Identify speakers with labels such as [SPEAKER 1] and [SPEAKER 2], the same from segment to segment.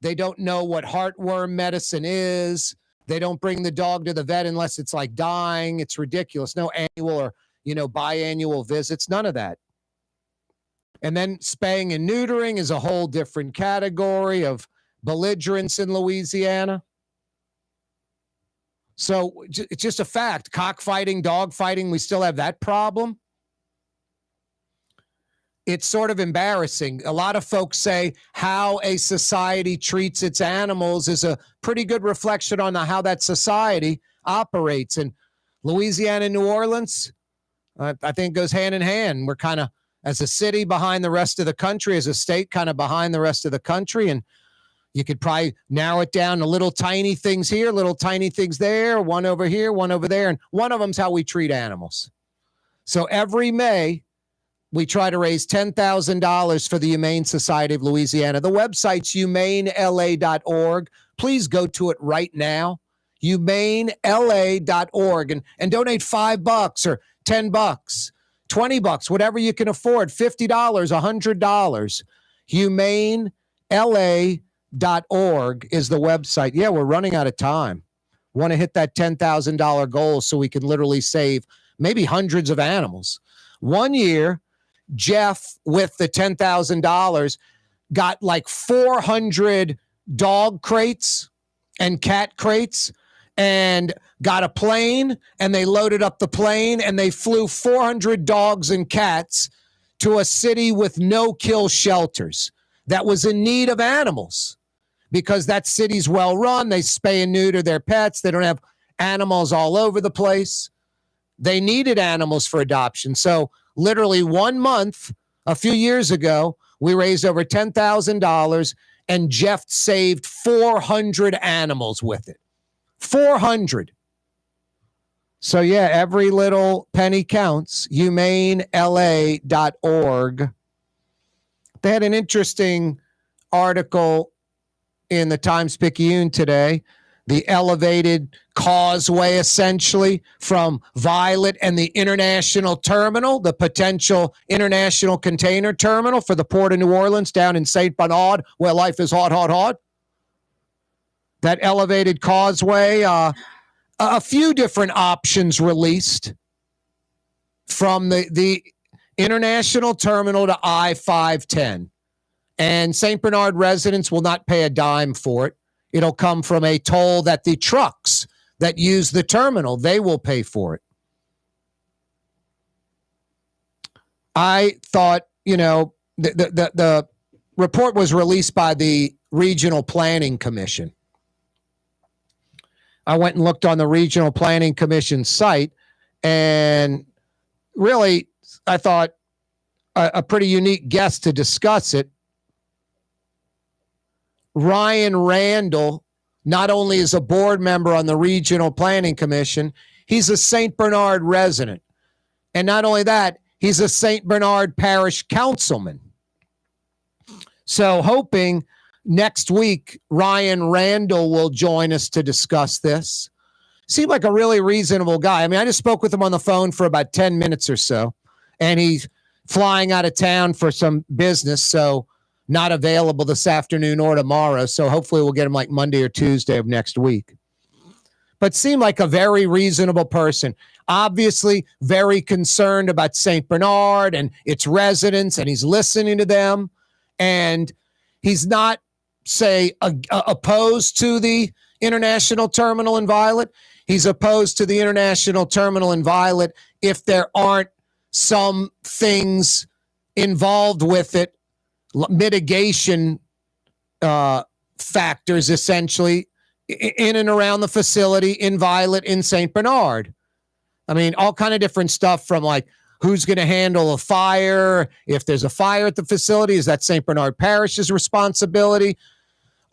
[SPEAKER 1] They don't know what heartworm medicine is. They don't bring the dog to the vet unless it's like dying. It's ridiculous. No annual or, biannual visits, none of that. And then spaying and neutering is a whole different category of belligerence in Louisiana. So it's just a fact. Cockfighting, dog fighting, we still have that problem. It's sort of embarrassing. A lot of folks say how a society treats its animals is a pretty good reflection on how that society operates. And Louisiana and New Orleans, I think goes hand in hand. We're kind of, as a city, behind the rest of the country, as a state, kind of behind the rest of the country. And you could probably narrow it down to little tiny things here, little tiny things there, one over here, one over there. And one of them's how we treat animals. So every May, we try to raise $10,000 for the Humane Society of Louisiana. The website's humanela.org. Please go to it right now, humanela.org, and donate $5 or $10, $20, whatever you can afford, $50, $100. humanela.org is the website. Yeah, we're running out of time. Want to hit that $10,000 goal so we can literally save maybe hundreds of animals. One year, Jeff, with the $10,000, got like 400 dog crates and cat crates and got a plane, and they loaded up the plane and they flew 400 dogs and cats to a city with no-kill shelters that was in need of animals because that city's well-run. They spay and neuter their pets. They don't have animals all over the place. They needed animals for adoption. So literally 1 month, a few years ago, we raised over $10,000, and Jeff saved 400 animals with it. 400. So yeah, every little penny counts. humanela.org. They had an interesting article in the Times-Picayune today. The elevated causeway, essentially, from Violet and the international terminal, the potential international container terminal for the Port of New Orleans down in St. Bernard, where life is hot, hot, hot. That elevated causeway, a few different options released from the international terminal to I-510. And St. Bernard residents will not pay a dime for it. It'll come from a toll that the trucks that use the terminal, they will pay for it. I thought, the report was released by the Regional Planning Commission. I went and looked on the Regional Planning Commission site, and really, I thought a pretty unique guest to discuss it. Ryan Randall not only is a board member on the Regional Planning Commission, he's a St. Bernard resident. And not only that, he's a St. Bernard Parish councilman. So hoping next week, Ryan Randall will join us to discuss this. Seemed like a really reasonable guy. I mean, I just spoke with him on the phone for about 10 minutes or so, and he's flying out of town for some business, so not available this afternoon or tomorrow. So hopefully we'll get him like Monday or Tuesday of next week. But seemed like a very reasonable person. Obviously very concerned about St. Bernard and its residents, and he's listening to them. And he's not, say, opposed to the international terminal in Violet. He's opposed to the international terminal in Violet if there aren't some things involved with it, mitigation factors, essentially, in and around the facility in Violet, in St. Bernard. I mean, all kind of different stuff, from like who's going to handle a fire. If there's a fire at the facility, is that St. Bernard Parish's responsibility?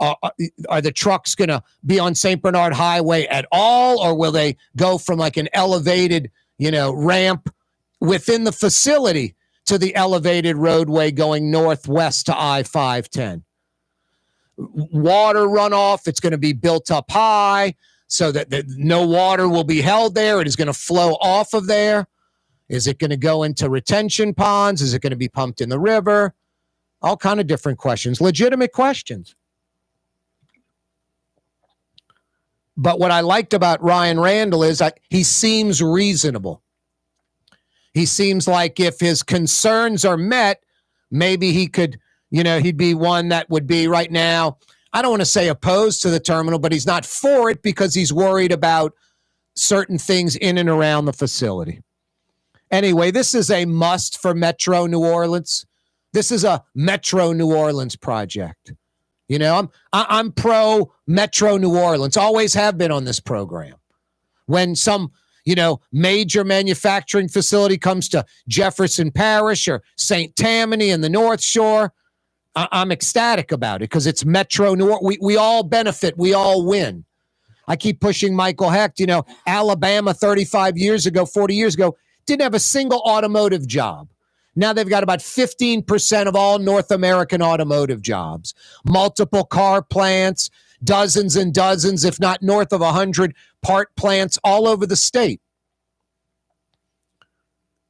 [SPEAKER 1] Are the trucks going to be on St. Bernard Highway at all, or will they go from like an elevated, ramp within the facility to the elevated roadway going northwest to I-510? Water runoff, it's going to be built up high so that no water will be held there. It is going to flow off of there. Is it going to go into retention ponds? Is it going to be pumped in the river? All kind of different questions, legitimate questions. But what I liked about Ryan Randall is he seems reasonable. He seems like if his concerns are met, maybe he could, he'd be one that would be right now, I don't want to say opposed to the terminal, but he's not for it because he's worried about certain things in and around the facility. Anyway, this is a must for Metro New Orleans. This is a Metro New Orleans project. I'm pro Metro New Orleans, always have been on this program. When some, major manufacturing facility comes to Jefferson Parish or St. Tammany in the North Shore, I'm ecstatic about it because it's Metro New Orleans. We all benefit. We all win. I keep pushing Michael Hecht. Alabama 35 years ago, 40 years ago, didn't have a single automotive job. Now they've got about 15% of all North American automotive jobs. Multiple car plants, dozens and dozens, if not north of 100 part plants all over the state.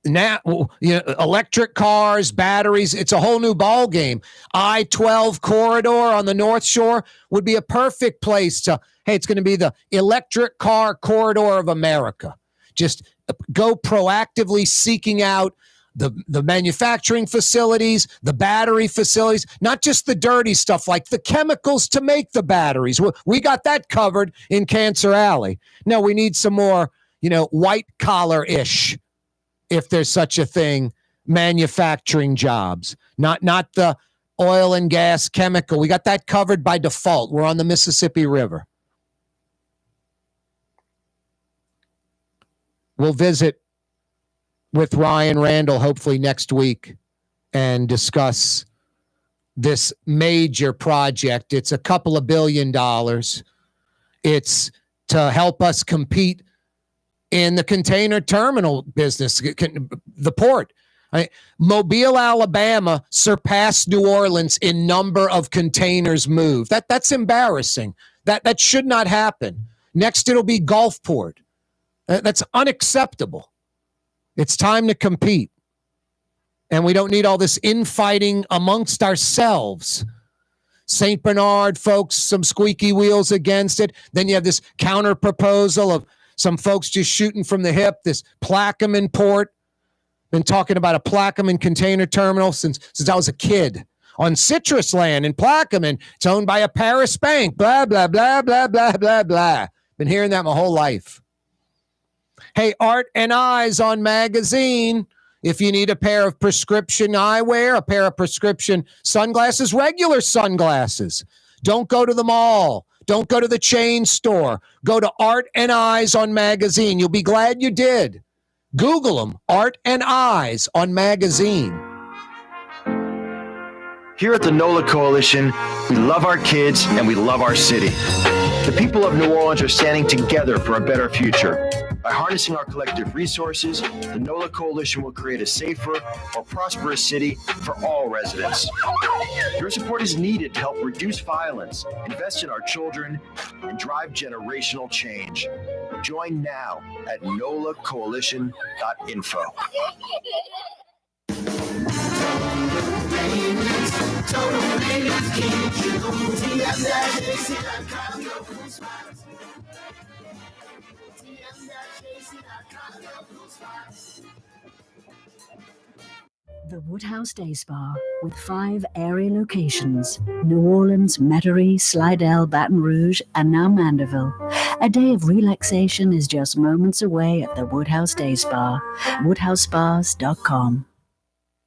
[SPEAKER 1] Now, electric cars, batteries, it's a whole new ball game. I-12 corridor on the North Shore would be a perfect place to, it's going to be the electric car corridor of America. Just go proactively seeking out the manufacturing facilities, the battery facilities, not just the dirty stuff like the chemicals to make the batteries. We got that covered in Cancer Alley. No, we need some more, white collar-ish, if there's such a thing, manufacturing jobs, not the oil and gas chemical. We got that covered by default. We're on the Mississippi River. We'll visit with Ryan Randall hopefully next week and discuss this major project. It's a couple of $2 billion. It's to help us compete in the container terminal business, the port. Mobile, Alabama surpassed New Orleans in number of containers moved. That's embarrassing. That should not happen. Next, it'll be Gulfport. That's unacceptable. It's time to compete. And we don't need all this infighting amongst ourselves. St. Bernard folks, some squeaky wheels against it. Then you have this counter proposal of some folks just shooting from the hip, this Plaquemine port. Been talking about a Plaquemine container terminal since I was a kid. On citrus land in Plaquemine, it's owned by a Paris bank. Blah, blah, blah, blah, blah, blah, blah. Been hearing that my whole life. Hey, Art and Eyes on Magazine. If you need a pair of prescription eyewear, a pair of prescription sunglasses, regular sunglasses, don't go to the mall. Don't go to the chain store. Go to Art and Eyes on Magazine. You'll be glad you did. Google them, Art and Eyes on Magazine.
[SPEAKER 2] Here at the NOLA Coalition, we love our kids and we love our city. The people of New Orleans are standing together for a better future. By harnessing our collective resources, the NOLA Coalition will create a safer, more prosperous city for all residents. Your support is needed to help reduce violence, invest in our children, and drive generational change. Join now at nolacoalition.info.
[SPEAKER 3] The Woodhouse Day Spa, with 5 area locations: New Orleans, Metairie, Slidell, Baton Rouge, and now Mandeville. A day of relaxation is just moments away at the Woodhouse Day Spa. WoodhouseSpas.com.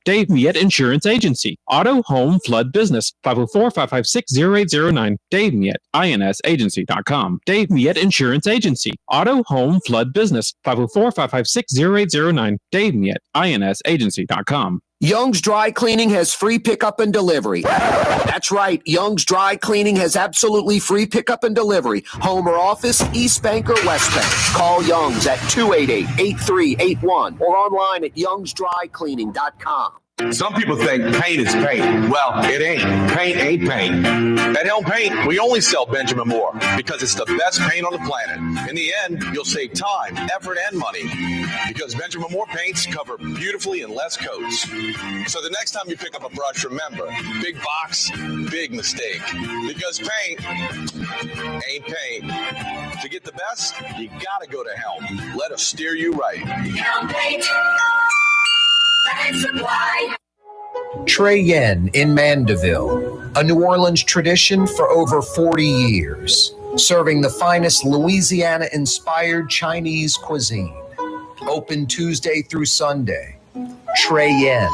[SPEAKER 4] Dave Miette Insurance Agency. Auto, home, flood, business. 504-556-0809. Dave Miette, INSAgency.com. Dave Miette Insurance Agency. Auto, home, flood, business. 504-556-0809. Dave Miette, INSAgency.com.
[SPEAKER 5] Young's Dry Cleaning has free pickup and delivery. That's right. Young's Dry Cleaning has absolutely free pickup and delivery. Home or office, East Bank or West Bank. Call Young's at 288-8381 or online at youngsdrycleaning.com.
[SPEAKER 6] Some people think paint is paint. Well, it ain't. Paint ain't paint. At Helm Paint, we only sell Benjamin Moore because it's the best paint on the planet. In the end, you'll save time, effort, and money because Benjamin Moore paints cover beautifully in less coats. So the next time you pick up a brush, remember, big box, big mistake. Because paint ain't paint. To get the best, you gotta go to Helm. Let us steer you right. Helm Paint.
[SPEAKER 1] Trey Yen in Mandeville, a New Orleans tradition for over 40 years, serving the finest Louisiana-inspired Chinese cuisine. Open Tuesday through Sunday. Trey Yen.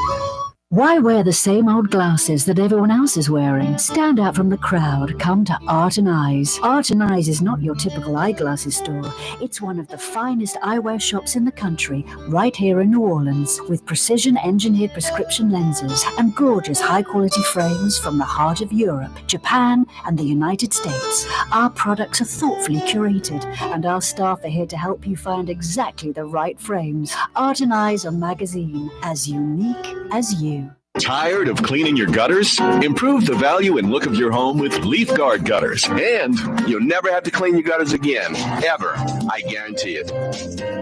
[SPEAKER 3] Why wear the same old glasses that everyone else is wearing? Stand out from the crowd. Come to Art and Eyes. Art and Eyes is not your typical eyeglasses store. It's one of the finest eyewear shops in the country, right here in New Orleans, with precision-engineered prescription lenses and gorgeous high-quality frames from the heart of Europe, Japan, and the United States. Our products are thoughtfully curated, and our staff are here to help you find exactly the right frames. Art and Eyes, a magazine as unique as you.
[SPEAKER 7] Tired of cleaning your gutters? Improve the value and look of your home with Leaf Guard gutters. And you'll never have to clean your gutters again. Ever. I guarantee it.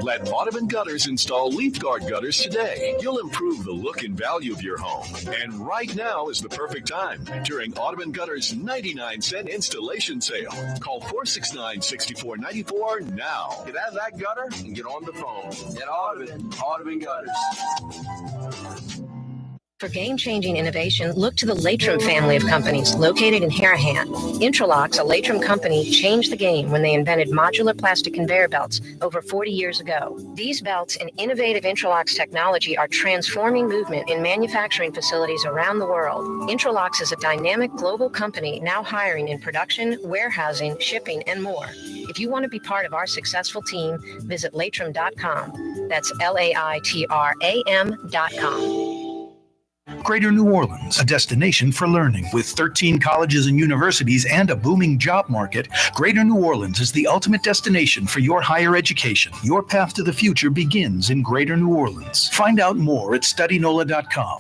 [SPEAKER 7] Let Audubon Gutters install Leaf Guard gutters today. You'll improve the look and value of your home. And right now is the perfect time during Audubon Gutters' 99-cent installation sale. Call 469-6494 now. Get out of that gutter and get on the phone. At Audubon Gutters.
[SPEAKER 8] For game-changing innovation, look to the Latrim family of companies located in Harahan. Intralocks, a Latrim company, changed the game when they invented modular plastic conveyor belts over 40 years ago. These belts and innovative Intralocks technology are transforming movement in manufacturing facilities around the world. Intralocks is a dynamic global company now hiring in production, warehousing, shipping, and more. If you want to be part of our successful team, visit Latrim.com. That's LAITRAM.com.
[SPEAKER 9] Greater New Orleans, a destination for learning. With 13 colleges and universities and a booming job market, Greater New Orleans is the ultimate destination for your higher education. Your path to the future begins in Greater New Orleans. Find out more at studynola.com.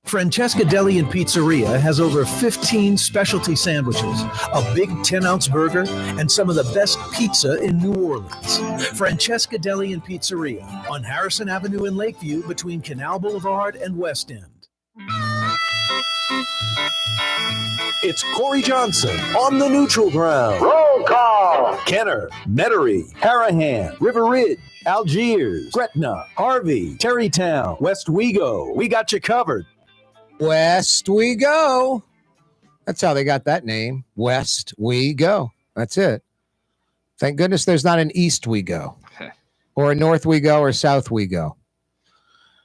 [SPEAKER 10] Francesca Deli and Pizzeria has over 15 specialty sandwiches, a big 10-ounce burger, and some of the best pizza in New Orleans. Francesca Deli and Pizzeria on Harrison Avenue in Lakeview between Canal Boulevard and West End.
[SPEAKER 11] It's Corey Johnson on the neutral ground.
[SPEAKER 12] Roll call.
[SPEAKER 11] Kenner, Metairie, Harahan, River Ridge, Algiers, Gretna, Harvey, Terrytown, West Wego. We got you covered.
[SPEAKER 1] West we go. That's how they got that name. West we go. That's it. Thank goodness there's not an East we go or a North we go or South we go.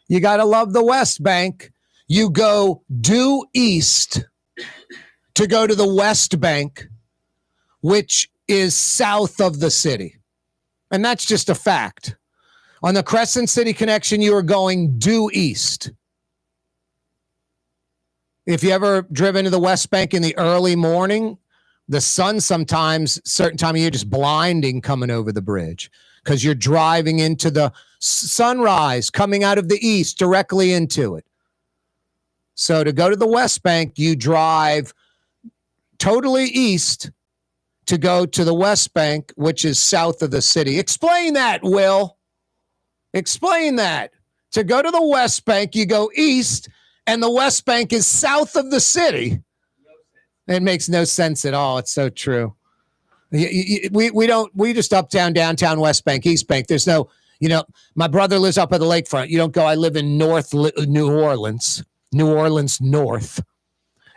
[SPEAKER 1] You got to love the West Bank. You go due east to go to the West Bank, which is south of the city. And that's just a fact. On the Crescent City Connection, you are going due east. If you ever driven to the West Bank in the early morning, the sun sometimes, certain time of year, just blinding coming over the bridge because you're driving into the sunrise coming out of the east directly into it. So to go to the West Bank, you drive totally east to go to the West Bank, which is south of the city. Explain that, Will. Explain that. To go to the West Bank, you go east, and the West Bank is south of the city. It makes no sense at all. It's so true. We just uptown, downtown, West Bank, East Bank. There's no, my brother lives up at the lakefront. You don't go, I live in North New Orleans North.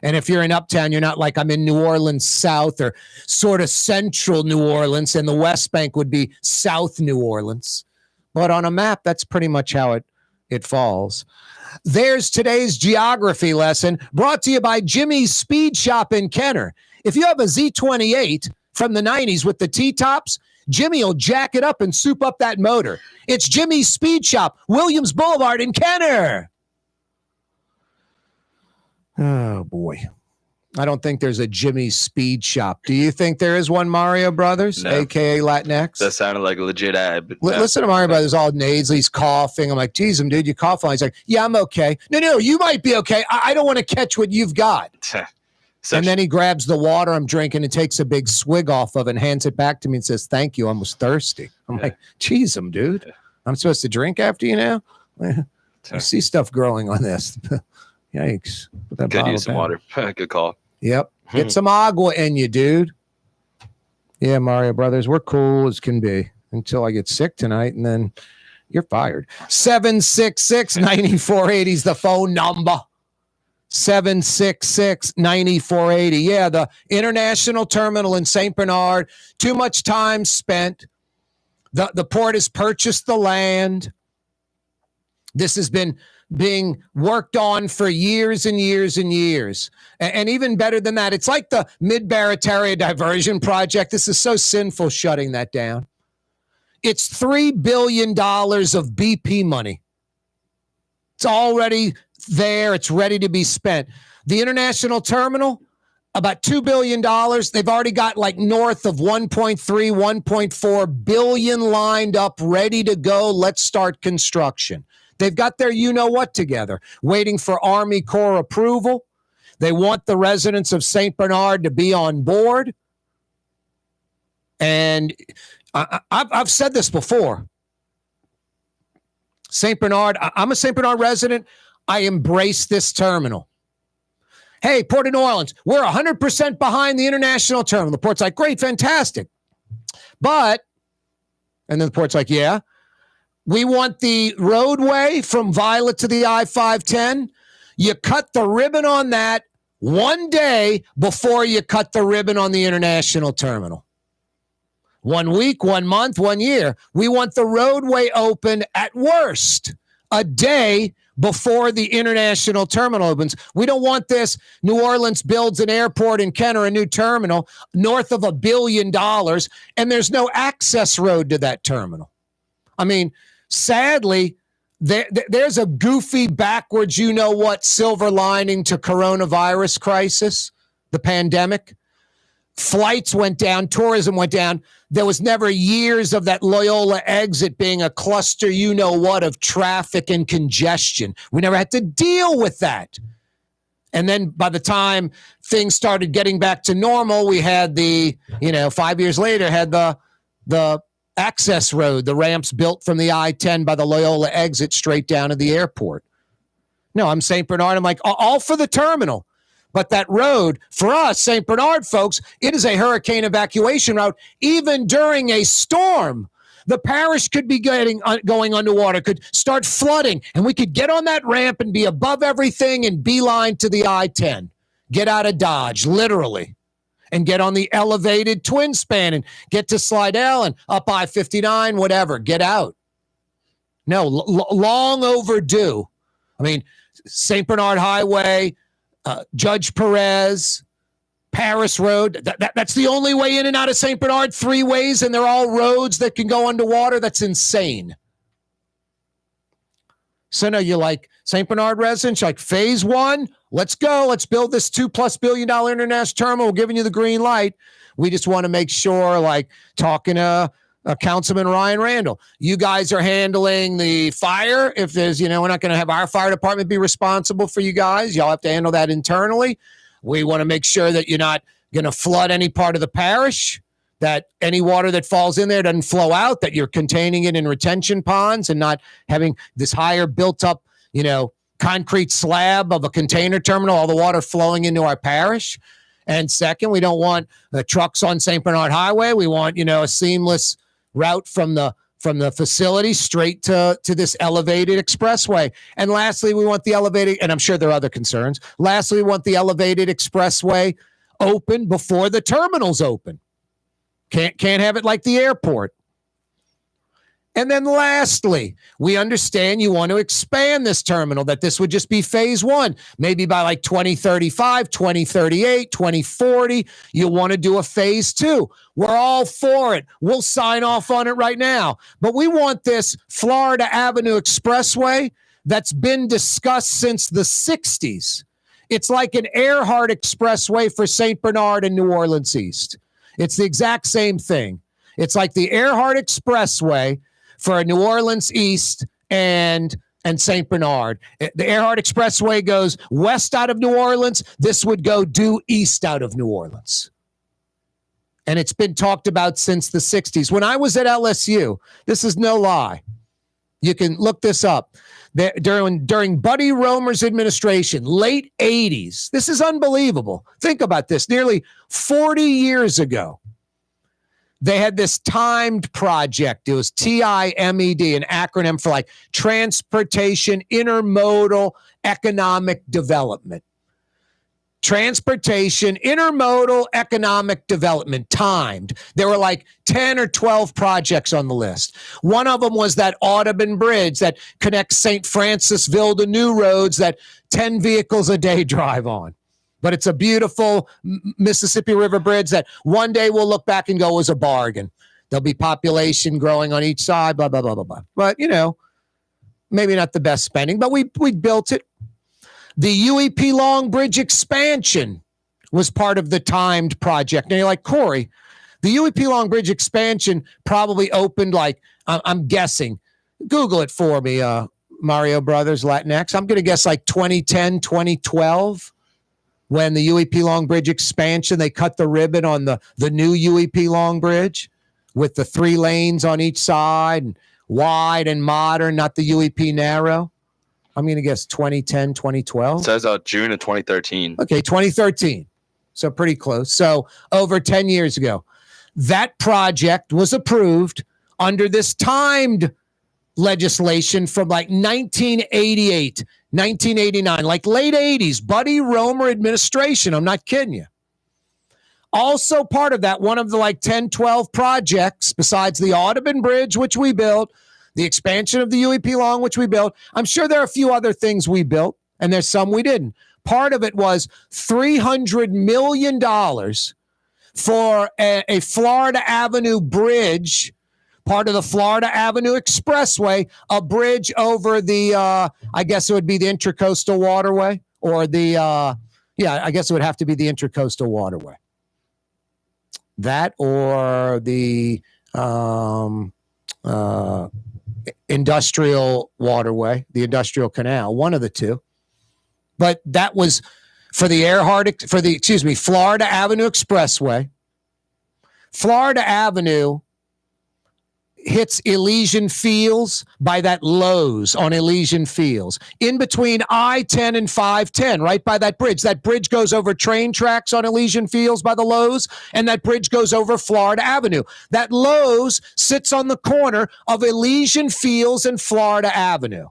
[SPEAKER 1] And if you're in Uptown, you're not like I'm in New Orleans South or sort of central New Orleans, and the West Bank would be South New Orleans. But on a map, that's pretty much how it falls. There's today's geography lesson brought to you by Jimmy's Speed Shop in Kenner. If you have a Z28 from the 90s with the T-tops, Jimmy will jack it up and soup up that motor. It's Jimmy's Speed Shop, Williams Boulevard in Kenner. Oh, boy. I don't think there's a Jimmy's Speed Shop. Do you think there is one, Mario Brothers, a.k.a. Latinx?
[SPEAKER 12] That sounded like a legit ad. But
[SPEAKER 1] Listen to Mario Brothers all nasally. He's coughing. I'm like, geez, dude, you cough. He's like, yeah, I'm okay. No, you might be okay. I don't want to catch what you've got. And then he grabs the water I'm drinking and takes a big swig off of it and hands it back to me and says, thank you. I was thirsty. I'm like, geez, dude. I'm supposed to drink after you now? I see stuff growing on this. Yikes. Put that
[SPEAKER 12] Could use some
[SPEAKER 1] down.
[SPEAKER 12] water. Good call.
[SPEAKER 1] Yep. Get some agua in you, dude. Yeah, Mario Brothers, we're cool as can be until I get sick tonight, and then you're fired. 766-9480 is the phone number. 766-9480. Yeah, the international terminal in St. Bernard. Too much time spent. The port has purchased the land. This has been being worked on for years and years and years. And even better than that, it's like the Mid-Barataria Diversion Project. This is so sinful shutting that down. It's $3 billion of BP money. It's already there. It's ready to be spent. The international terminal, about $2 billion. They've already got like north of 1.3, 1.4 billion lined up, ready to go. Let's start construction. They've got their you-know-what together, waiting for Army Corps approval. They want the residents of St. Bernard to be on board. And I've said this before. St. Bernard, I'm a St. Bernard resident. I embrace this terminal. Hey, Port of New Orleans, we're 100% behind the international terminal. The port's like, great, fantastic. But, and then the port's like, yeah. We want the roadway from Violet to the I-510. You cut the ribbon on that one day before you cut the ribbon on the international terminal. 1 week, 1 month, 1 year. We want the roadway open at worst a day before the international terminal opens. We don't want this. New Orleans builds an airport in Kent or a new terminal north of $1 billion, and there's no access road to that terminal. I mean, sadly, there's a goofy, backwards, you-know-what silver lining to coronavirus crisis, the pandemic. Flights went down. Tourism went down. There was never years of that Loyola exit being a cluster, you-know-what, of traffic and congestion. We never had to deal with that. And then by the time things started getting back to normal, we had 5 years later, had the access road, the ramps built from the I-10 by the Loyola exit straight down to the airport. No, I'm St. Bernard. I'm like, all for the terminal. But that road, for us, St. Bernard folks, it is a hurricane evacuation route. Even during a storm, the parish could be going underwater, could start flooding, and we could get on that ramp and be above everything and beeline to the I-10. Get out of Dodge, literally. And get on the elevated twin span and get to Slidell and up I-59, whatever. Get out. No, long overdue. I mean, St. Bernard Highway, Judge Perez, Paris Road. That's the only way in and out of St. Bernard, 3 ways, and they're all roads that can go underwater. That's insane. So no, you're like, St. Bernard residents, like phase 1, let's go. Let's build this $2+ billion international terminal. We're giving you the green light. We just want to make sure, like talking to Councilman Ryan Randall, you guys are handling the fire. If there's, we're not going to have our fire department be responsible for you guys. Y'all have to handle that internally. We want to make sure that you're not going to flood any part of the parish, that any water that falls in there doesn't flow out, that you're containing it in retention ponds and not having this higher built up, concrete slab of a container terminal, all the water flowing into our parish. And second, we don't want the trucks on St. Bernard Highway. We want, a seamless route from the facility straight to this elevated expressway. And lastly, we want the elevated, and I'm sure there are other concerns. Lastly, we want the elevated expressway open before the terminal's open. Can't have it like the airport. And then lastly, we understand you want to expand this terminal, that this would just be phase 1. Maybe by like 2035, 2038, 2040, you want to do a phase 2. We're all for it. We'll sign off on it right now. But we want this Florida Avenue Expressway that's been discussed since the 60s. It's like an Earhart Expressway for St. Bernard and New Orleans East. It's the exact same thing. It's like the Earhart Expressway for New Orleans East and St. Bernard. The Earhart Expressway goes west out of New Orleans. This would go due east out of New Orleans. And it's been talked about since the 60s. When I was at LSU, this is no lie. You can look this up. During Buddy Roemer's administration, late 80s, this is unbelievable. Think about this. Nearly 40 years ago, they had this timed project. It was TIMED, an acronym for like Transportation Intermodal Economic Development. Transportation Intermodal Economic Development, timed. There were like 10 or 12 projects on the list. One of them was that Audubon Bridge that connects St. Francisville to new roads that 10 vehicles a day drive on. But it's a beautiful Mississippi River bridge that one day we'll look back and go was a bargain. There'll be population growing on each side, blah, blah, blah, blah, blah. But, you know, maybe not the best spending, but we built it. The UEP Long Bridge expansion was part of the timed project. Now you're like, Corey, the UEP Long Bridge expansion probably opened like, I'm guessing, Google it for me, Mario Brothers, Latinx. I'm going to guess like 2010, 2012. When the UEP Long Bridge expansion, they cut the ribbon on the new UEP Long Bridge with the 3 lanes on each side, and wide and modern, not the UEP narrow. I'm going to guess 2010, 2012.
[SPEAKER 12] It says June of 2013.
[SPEAKER 1] Okay, 2013. So pretty close. So over 10 years ago, that project was approved under this timed legislation from like 1988, 1989, like late 80s, Buddy Roemer administration. I'm not kidding you. Also part of that, one of the like 10, 12 projects, besides the Audubon Bridge, which we built, the expansion of the UEP Long, which we built. I'm sure there are a few other things we built, and there's some we didn't. Part of it was $300 million for a Florida Avenue bridge, part of the Florida Avenue Expressway, a bridge over the, I guess it would be the Intracoastal Waterway, or the, I guess it would have to be the Intracoastal Waterway. That or the Industrial Waterway, the Industrial Canal, one of the two. But that was for the Florida Avenue Expressway. Florida Avenue hits Elysian Fields by that Lowe's on Elysian Fields. In between I-10 and 510, right by that bridge. That bridge goes over train tracks on Elysian Fields by the Lowe's, and that bridge goes over Florida Avenue. That Lowe's sits on the corner of Elysian Fields and Florida Avenue.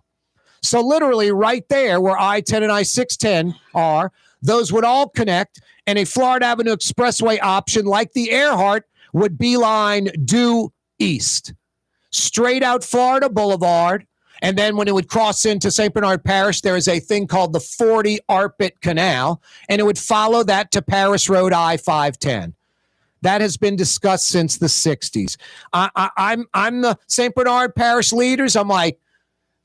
[SPEAKER 1] So literally right there where I-10 and I-610 are, those would all connect, and a Florida Avenue Expressway option like the Earhart would beeline due east. Straight out Florida Boulevard, and then when it would cross into St. Bernard Parish, there is a thing called the 40 Arpit Canal, and it would follow that to Paris Road I-510. That has been discussed since the 60s. I'm the St. Bernard Parish leaders. I'm like,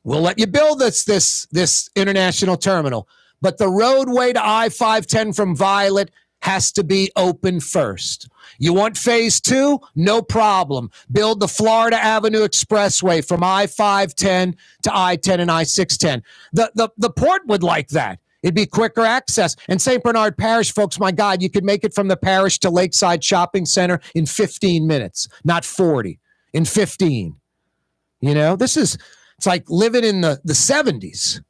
[SPEAKER 1] we'll let you build this international terminal, but the roadway to I-510 from Violet has to be open first. You want phase 2? No problem. Build the Florida Avenue Expressway from I-510 to I-10 and I-610. The port would like that. It'd be quicker access. And St. Bernard Parish, folks, my God, you could make it from the parish to Lakeside Shopping Center in 15 minutes, not 40, in 15. You know, it's like living in the 70s.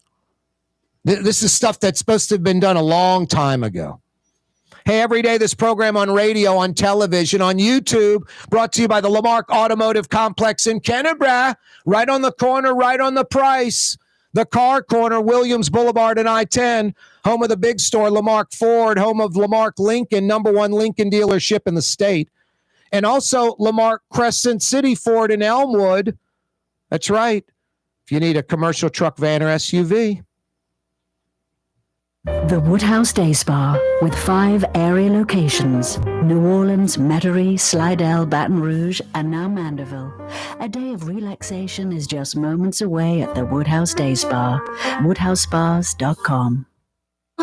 [SPEAKER 1] This is stuff that's supposed to have been done a long time ago. Hey, every day this program on radio, on television, on YouTube, brought to you by the Lamarck Automotive Complex in Kennebra, right on the corner, right on the price. The car corner, Williams Boulevard and I-10, home of the big store, Lamarck Ford, home of Lamarck Lincoln, #1 Lincoln dealership in the state. And also Lamarck Crescent City Ford in Elmwood. That's right. If you need a commercial truck, van, or SUV.
[SPEAKER 3] The Woodhouse Day Spa, with 5 area locations: New Orleans, Metairie, Slidell, Baton Rouge, and now Mandeville. A day of relaxation is just moments away at the Woodhouse Day Spa. WoodhouseSpas.com.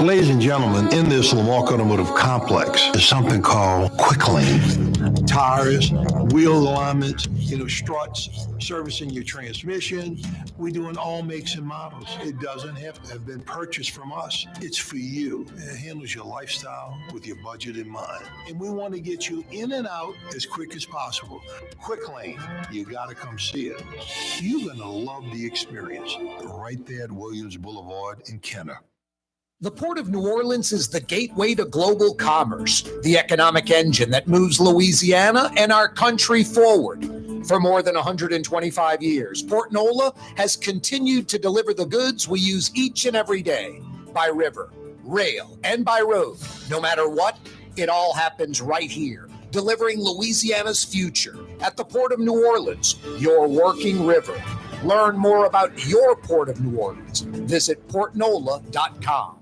[SPEAKER 13] Ladies and gentlemen, in this Lamarck Automotive Complex is something called Quick Lane. Tires, wheel alignments, struts, servicing your transmission. We're doing all makes and models. It doesn't have to have been purchased from us. It's for you. It handles your lifestyle with your budget in mind. And we want to get you in and out as quick as possible. Quick Lane, you got to come see it. You're going to love the experience. Right there at Williams Boulevard in Kenner.
[SPEAKER 1] The Port of New Orleans is the gateway to global commerce, the economic engine that moves Louisiana and our country forward. For more than 125 years, Port Nola has continued to deliver the goods we use each and every day by river, rail, and by road. No matter what, it all happens right here, delivering Louisiana's future at the Port of New Orleans, your working river. Learn more about your Port of New Orleans. Visit portnola.com.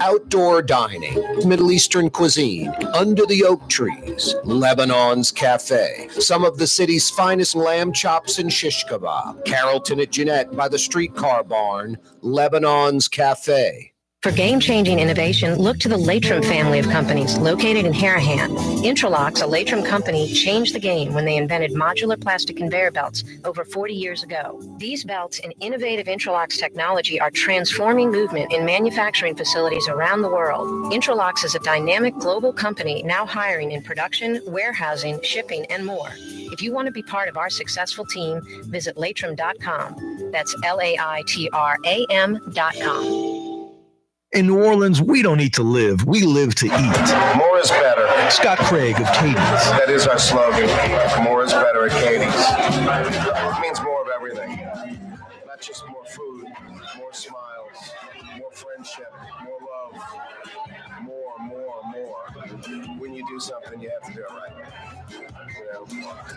[SPEAKER 1] Outdoor dining, Middle Eastern cuisine, under the oak trees, Lebanon's Cafe, some of the city's finest lamb chops and shish kebab, Carrollton at Jeanette by the streetcar barn, Lebanon's Cafe.
[SPEAKER 8] For game-changing innovation, look to the Latrim family of companies located in Harahan. Intralox, a Latrim company, changed the game when they invented modular plastic conveyor belts over 40 years ago. These belts and innovative Intralox technology are transforming movement in manufacturing facilities around the world. Intralox is a dynamic global company now hiring in production, warehousing, shipping, and more. If you want to be part of our successful team, visit latrim.com. That's LAITRAM.com.
[SPEAKER 10] In New Orleans, we don't eat to live. We live to eat.
[SPEAKER 14] More is better.
[SPEAKER 10] Scott Craig of Katie's.
[SPEAKER 14] That is our slogan. More is better at Katie's. It means more of everything. Not just more food, more smiles, more friendship, more love, more. When you do something, you have to do it right.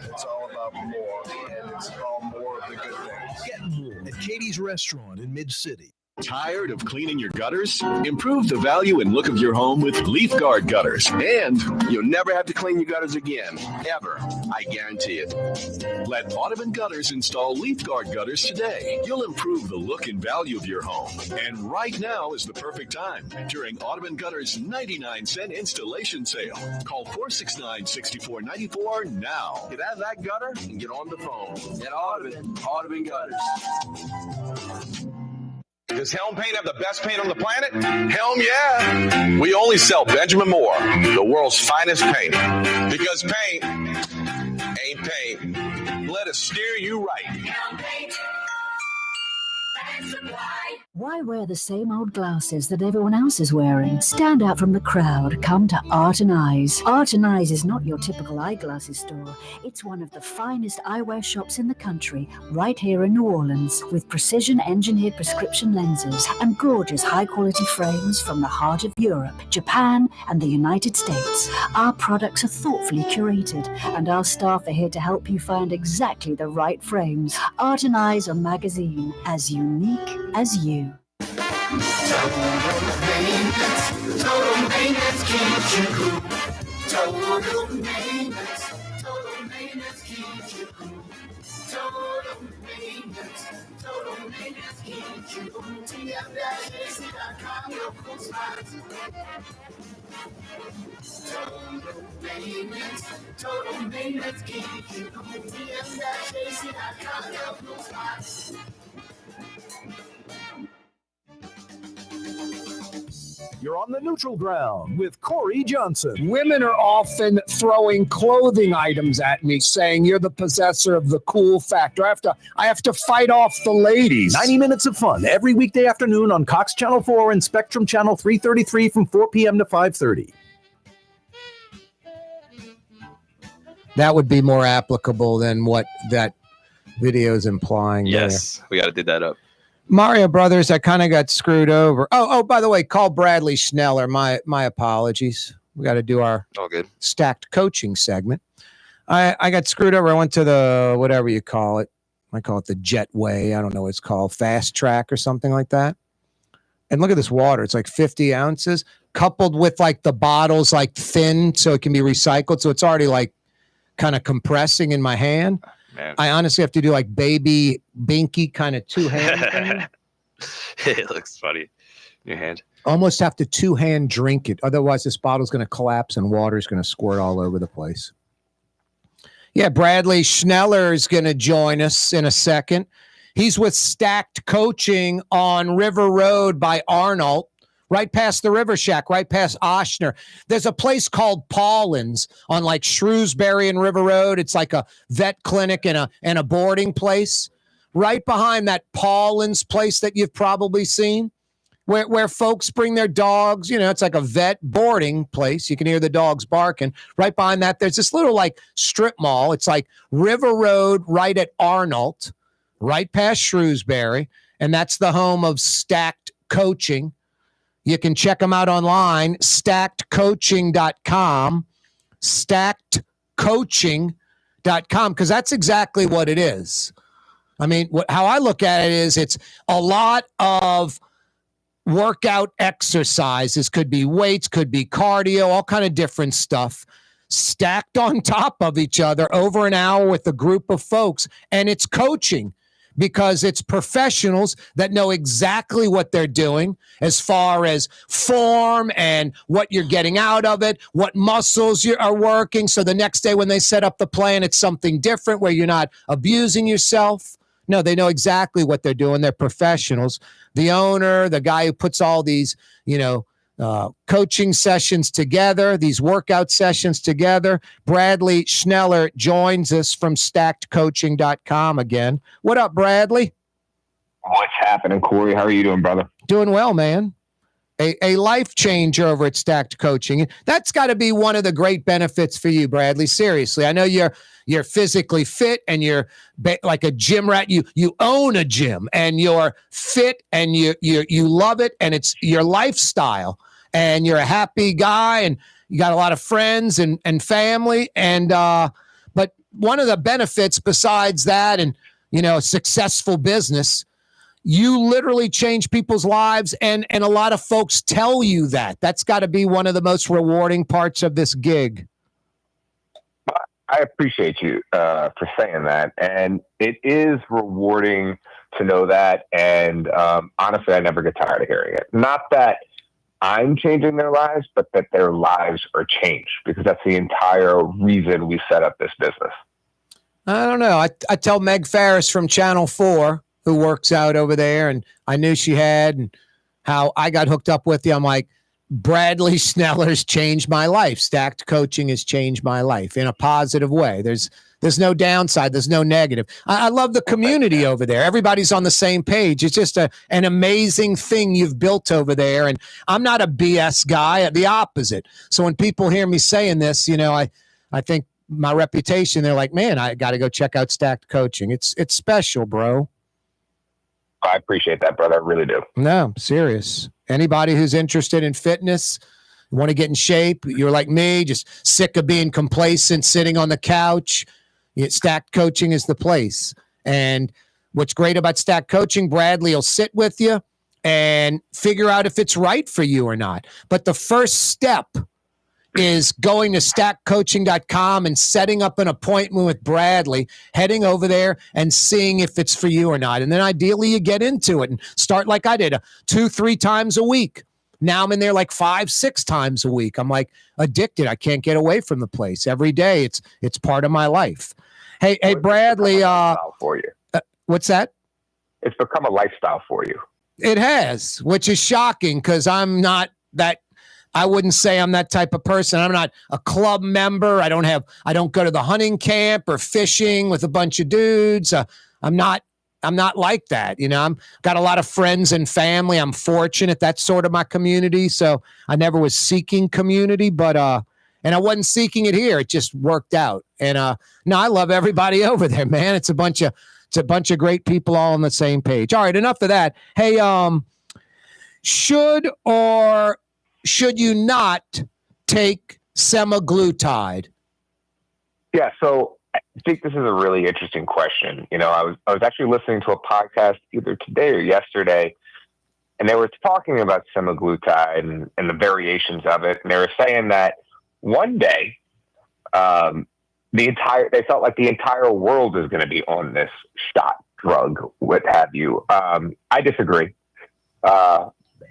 [SPEAKER 14] It's all about more, and it's all more of the good things.
[SPEAKER 10] Get more at Katie's Restaurant in Mid-City.
[SPEAKER 7] Tired of cleaning your gutters? Improve the value and look of your home with Leaf Guard gutters. And you'll never have to clean your gutters again, ever. I guarantee it. Let Audubon Gutters install Leaf Guard gutters today. You'll improve the look and value of your home. And right now is the perfect time during Audubon Gutters 99-cent installation sale. Call 469-6494 now. Get out of that gutter and get on the phone. At Audubon Gutters.
[SPEAKER 6] Does Helm Paint have the best paint on the planet? Helm, yeah. We only sell Benjamin Moore, the world's finest paint. Because paint ain't paint. Let us steer you right. Helm Paint.
[SPEAKER 3] Why wear the same old glasses that everyone else is wearing? Stand out from the crowd. Come to Art and Eyes. Art and Eyes is not your typical eyeglasses store. It's one of the finest eyewear shops in the country, right here in New Orleans, with precision-engineered prescription lenses and gorgeous high-quality frames from the heart of Europe, Japan, and the United States. Our products are thoughtfully curated, and our staff are here to help you find exactly the right frames. Art and Eyes, a magazine as unique as you.
[SPEAKER 15] Total maintenance keeps you cool. Total maintenance keeps you cool. Total maintenance keeps you cool. TM-AC.com, your cool spots. Total maintenance keeps you cool. TM-AC.com, your cool spots.
[SPEAKER 10] You're on the neutral ground with Corey Johnson.
[SPEAKER 1] Women are often throwing clothing items at me, saying you're the possessor of the cool factor. I have to fight off the ladies.
[SPEAKER 10] 90 minutes of fun every weekday afternoon on Cox Channel 4 and Spectrum Channel 333 from 4 p.m. to 5:30.
[SPEAKER 1] That would be more applicable than what that video is implying.
[SPEAKER 12] Yes, we got to dig that up.
[SPEAKER 1] Mario Brothers, I kind of got screwed over. Oh, by the way, call Bradley Schneller. My apologies. We got to do our stacked coaching segment. I got screwed over. I went to the, whatever you call it. I call it the Jetway. I don't know what it's called. Fast Track or something like that. And look at this water. It's like 50 ounces coupled with like the bottles like thin so it can be recycled. So it's already like kind of compressing in my hand. Man. I honestly have to do like baby binky kind of two-hand thing.
[SPEAKER 12] It looks funny. your hand.
[SPEAKER 1] Almost have to two-hand drink it. Otherwise, this bottle's going to collapse and water's going to squirt all over the place. Yeah, Bradley Schneller is going to join us in a second. He's with Stacked Coaching on River Road by Arnold, right past the River Shack, right past Oshner. There's a place called Paulin's on like Shrewsbury and River Road. It's like a vet clinic and a boarding place. Right behind that Paulin's place that you've probably seen, where folks bring their dogs. You know, it's like a vet boarding place. You can hear the dogs barking. Right behind that, there's this little like strip mall. It's like River Road right at Arnold, right past Shrewsbury. And that's the home of Stacked Coaching. You can check them out online, stackedcoaching.com, stackedcoaching.com, because that's exactly what it is. I mean, how I look at it is it's a lot of workout exercises. Could be weights, could be cardio, all kind of different stuff stacked on top of each other over an hour with a group of folks. And it's coaching because it's professionals that know exactly what they're doing as far as form and what you're getting out of it, what muscles you are working. So the next day when they set up the plan, it's something different where you're not abusing yourself. No, they know exactly what they're doing. They're professionals. The owner, the guy who puts all these, coaching sessions together, these workout sessions together, Bradley Schneller joins us from stackedcoaching.com again. What up, Bradley?
[SPEAKER 16] What's happening, Corey? How are you doing, brother?
[SPEAKER 1] Doing well, man. A life changer over at Stacked Coaching. That's got to be one of the great benefits for you, Bradley. Seriously, I know you're physically fit and you're like a gym rat. You own a gym and you're fit and you love it and it's your lifestyle and you're a happy guy and you got a lot of friends and family and but one of the benefits besides that and a successful business, you literally change people's lives, and a lot of folks tell you that. That's got to be one of the most rewarding parts of this gig.
[SPEAKER 16] I appreciate you for saying that, and it is rewarding to know that, and honestly, I never get tired of hearing it. Not that I'm changing their lives, but that their lives are changed, because that's the entire reason we set up this business.
[SPEAKER 1] I don't know. I tell Meg Farris from Channel 4, who works out over there, and I knew she had, and how I got hooked up with you. I'm like, Bradley Schneller's changed my life. Stacked Coaching has changed my life in a positive way. There's no downside. There's no negative. I love the community over there. Everybody's on the same page. It's just an amazing thing you've built over there. And I'm not a BS guy, the opposite. So when people hear me saying this, I think my reputation, they're like, man, I got to go check out Stacked Coaching. It's special, bro.
[SPEAKER 16] I appreciate that, brother. I really do.
[SPEAKER 1] No, serious. Anybody who's interested in fitness, want to get in shape, you're like me, just sick of being complacent, sitting on the couch, Stacked Coaching is the place. And what's great about Stacked Coaching, Bradley will sit with you and figure out if it's right for you or not. But the first step is going to stackedcoaching.com and setting up an appointment with Bradley, heading over there and seeing if it's for you or not. And then ideally you get into it and start like I did, 2-3 times a week. Now I'm in there like 5-6 times a week. I'm like addicted. I can't get away from the place every day. It's part of my life. Hey, Bradley,
[SPEAKER 16] for you.
[SPEAKER 1] What's that?
[SPEAKER 16] It's become a lifestyle for you.
[SPEAKER 1] It has, which is shocking because I'm not that. I wouldn't say I'm that type of person. I'm not a club member. I don't go to the hunting camp or fishing with a bunch of dudes. I'm not like that. I'm got a lot of friends and family. I'm fortunate. That's sort of my community. So I never was seeking community, but, and I wasn't seeking it here. It just worked out. And, no, I love everybody over there, man. It's a bunch of great people all on the same page. All right. Enough of that. Hey, should you not take semaglutide?
[SPEAKER 16] Yeah, so I think this is a really interesting question. I was actually listening to a podcast either today or yesterday, and they were talking about semaglutide and the variations of it, and they were saying that one day they felt like the entire world is going to be on this shot drug, what have you. I disagree.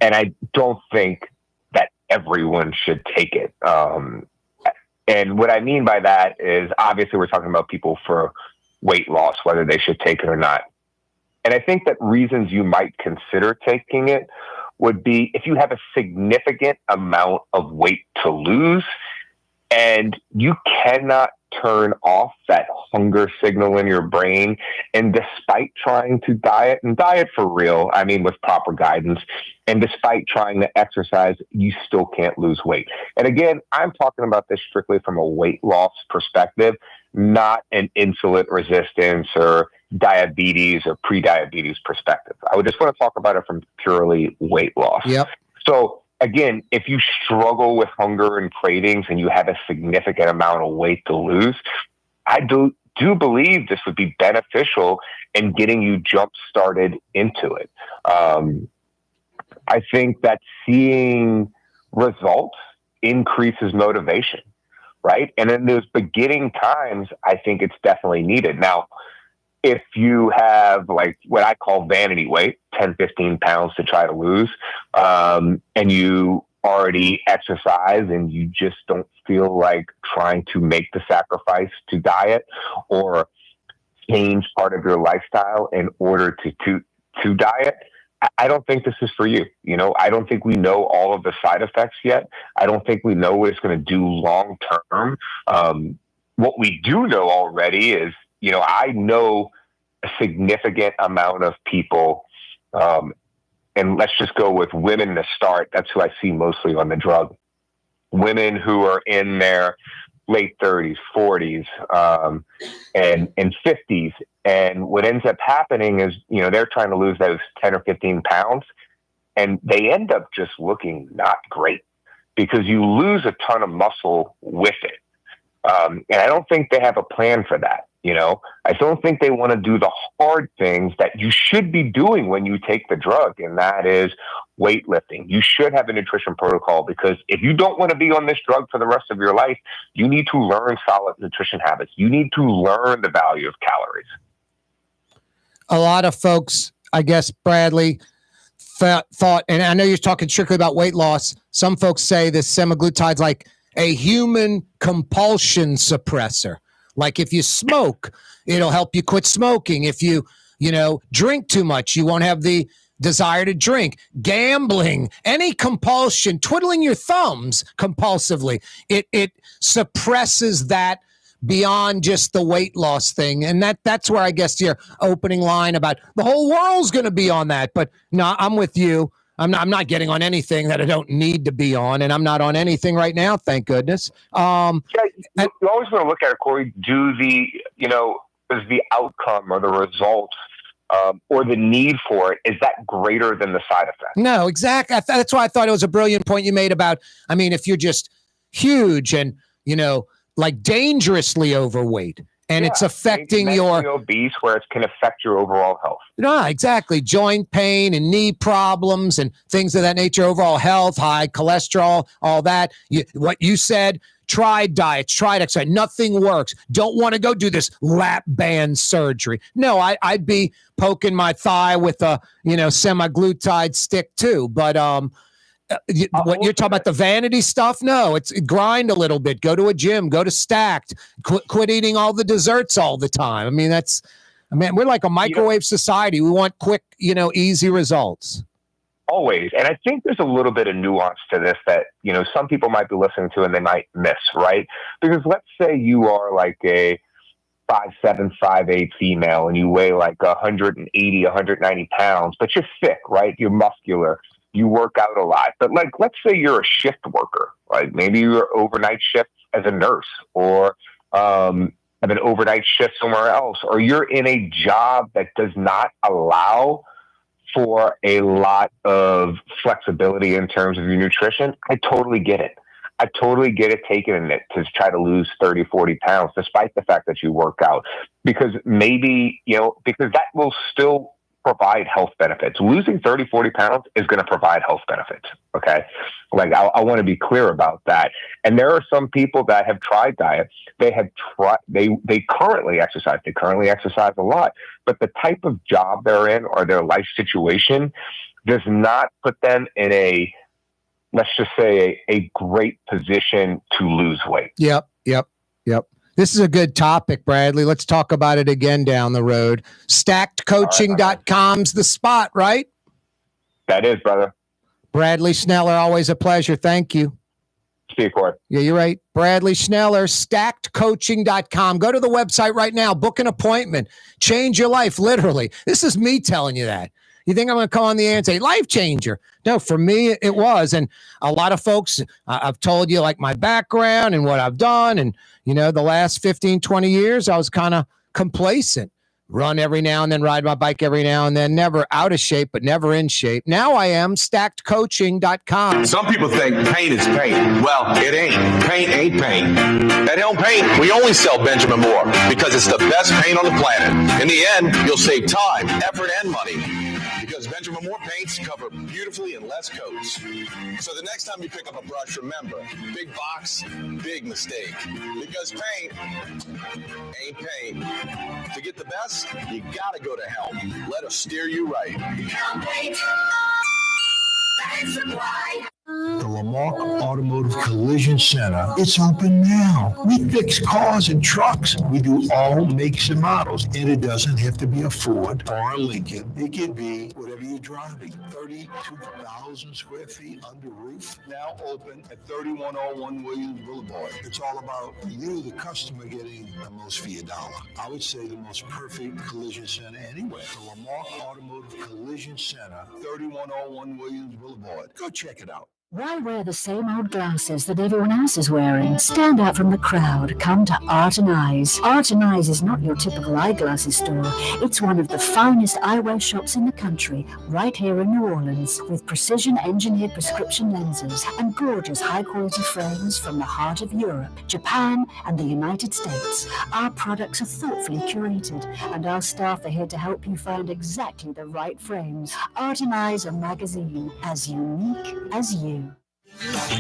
[SPEAKER 16] And I don't think that everyone should take it. And what I mean by that is, obviously we're talking about people for weight loss, whether they should take it or not. And I think that reasons you might consider taking it would be if you have a significant amount of weight to lose and you cannot turn off that hunger signal in your brain. And despite trying to diet, and diet for real, I mean, with proper guidance, and despite trying to exercise, you still can't lose weight. And again, I'm talking about this strictly from a weight loss perspective, not an insulin resistance or diabetes or pre-diabetes perspective. I would just want to talk about it from purely weight loss.
[SPEAKER 1] Yep.
[SPEAKER 16] So again, if you struggle with hunger and cravings and you have a significant amount of weight to lose, I do believe this would be beneficial in getting you jump started into it. I think that seeing results increases motivation, right? And in those beginning times, I think it's definitely needed. Now, if you have like what I call vanity weight, 10, 15 pounds to try to lose, and you already exercise and you just don't feel like trying to make the sacrifice to diet or change part of your lifestyle in order to diet, I don't think this is for you. You know, I don't think we know all of the side effects yet. I don't think we know what it's going to do long term. What we do know already is, you know, I know a significant amount of people, and let's just go with women to start. That's who I see mostly on the drug. Women who are in their late 30s, 40s, and 50s. And what ends up happening is, you know, they're trying to lose those 10 or 15 pounds, and they end up just looking not great because you lose a ton of muscle with it. And I don't think they have a plan for that. You know, I don't think they want to do the hard things that you should be doing when you take the drug, and that is weightlifting. You should have a nutrition protocol, because if you don't want to be on this drug for the rest of your life, you need to learn solid nutrition habits. You need to learn the value of calories.
[SPEAKER 1] A lot of folks, I guess, Bradley, thought, and I know you're talking strictly about weight loss. Some folks say this semaglutide's like a human compulsion suppressor. Like if you smoke, it'll help you quit smoking. If you drink too much, you won't have the desire to drink. Gambling, any compulsion, twiddling your thumbs compulsively, it suppresses that beyond just the weight loss thing. And that's where I guess your opening line about the whole world's going to be on that. But no, I'm with you. I'm not getting on anything that I don't need to be on, and I'm not on anything right now, thank goodness.
[SPEAKER 16] You always want to look at it, Corey. Is the outcome or the results or the need for it, is that greater than the side effect?
[SPEAKER 1] No, exactly. That's why I thought it was a brilliant point you made about, I mean, if you're just huge and, like dangerously overweight, and it's affecting your
[SPEAKER 16] obese, where it can affect your overall health.
[SPEAKER 1] No, exactly. Joint pain and knee problems and things of that nature, overall health, high cholesterol, all that. What you said, tried diets, tried exercise, nothing works. Don't want to go do this lap band surgery. No, I'd be poking my thigh with a, semaglutide stick too. But what you're talking about, the vanity stuff? No, it's grind a little bit, go to a gym, go to Stacked, quit eating all the desserts all the time. I mean, we're like a microwave society. We want quick, easy results.
[SPEAKER 16] Always. And I think there's a little bit of nuance to this that, some people might be listening to and they might miss, right? Because let's say you are like a 5'7", 5'8" female and you weigh like 180, 190 pounds, but you're thick, right? You're muscular. You work out a lot, but let's say you're a shift worker, right? Maybe you're overnight shift as a nurse, or have an overnight shift somewhere else, or you're in a job that does not allow for a lot of flexibility in terms of your nutrition. I totally get it. I totally get it, taking it to try to lose 30, 40 pounds, despite the fact that you work out, because maybe, because that will still provide health benefits. Losing 30, 40 pounds is going to provide health benefits. Okay. Like I want to be clear about that. And there are some people that have tried diet. They currently exercise. They currently exercise a lot, but the type of job they're in or their life situation does not put them in a, let's just say, a great position to lose weight.
[SPEAKER 1] Yep. This is a good topic, Bradley. Let's talk about it again down the road. Stackedcoaching.com's the spot, right?
[SPEAKER 16] That is, brother.
[SPEAKER 1] Bradley Schneller, always a pleasure. Thank you.
[SPEAKER 16] See you, Corey.
[SPEAKER 1] Yeah, you're right. Bradley Schneller, stackedcoaching.com. Go to the website right now. Book an appointment. Change your life, literally. This is me telling you that. You think I'm going to come on the air and say, life changer? No, for me, it was. And a lot of folks, I've told you like my background and what I've done. And, the last 15, 20 years, I was kind of complacent. Run every now and then, ride my bike every now and then, never out of shape, but never in shape. Now I am stackedcoaching.com.
[SPEAKER 6] Some people think pain is pain. Well, it ain't. Pain ain't pain. At Helm Paint, we only sell Benjamin Moore because it's the best paint on the planet. In the end, you'll save time, effort, and money. Because Benjamin Moore paints cover beautifully in less coats. So the next time you pick up a brush, remember, big box, big mistake. Because paint ain't pain. To get the best, you gotta go to Helm. Let us steer you right. Helm Paint.
[SPEAKER 13] The Lamarck Automotive Collision Center, it's open now. We fix cars and trucks. We do all makes and models. And it doesn't have to be a Ford or a Lincoln. It can be whatever you're driving. 32,000 square feet under roof. Now open at 3101 Williams Boulevard. It's all about you, the customer, getting the most for your dollar. I would say the most perfect collision center anywhere. The Lamarck Automotive Collision Center, 3101 Williams Boulevard. Go check it out.
[SPEAKER 3] Why wear the same old glasses that everyone else is wearing? Stand out from the crowd. Come to Art and Eyes. Art and Eyes is not your typical eyeglasses store. It's one of the finest eyewear shops in the country, right here in New Orleans, with precision-engineered prescription lenses and gorgeous high-quality frames from the heart of Europe, Japan, and the United States. Our products are thoughtfully curated, and our staff are here to help you find exactly the right frames. Art and Eyes, a magazine as unique as you.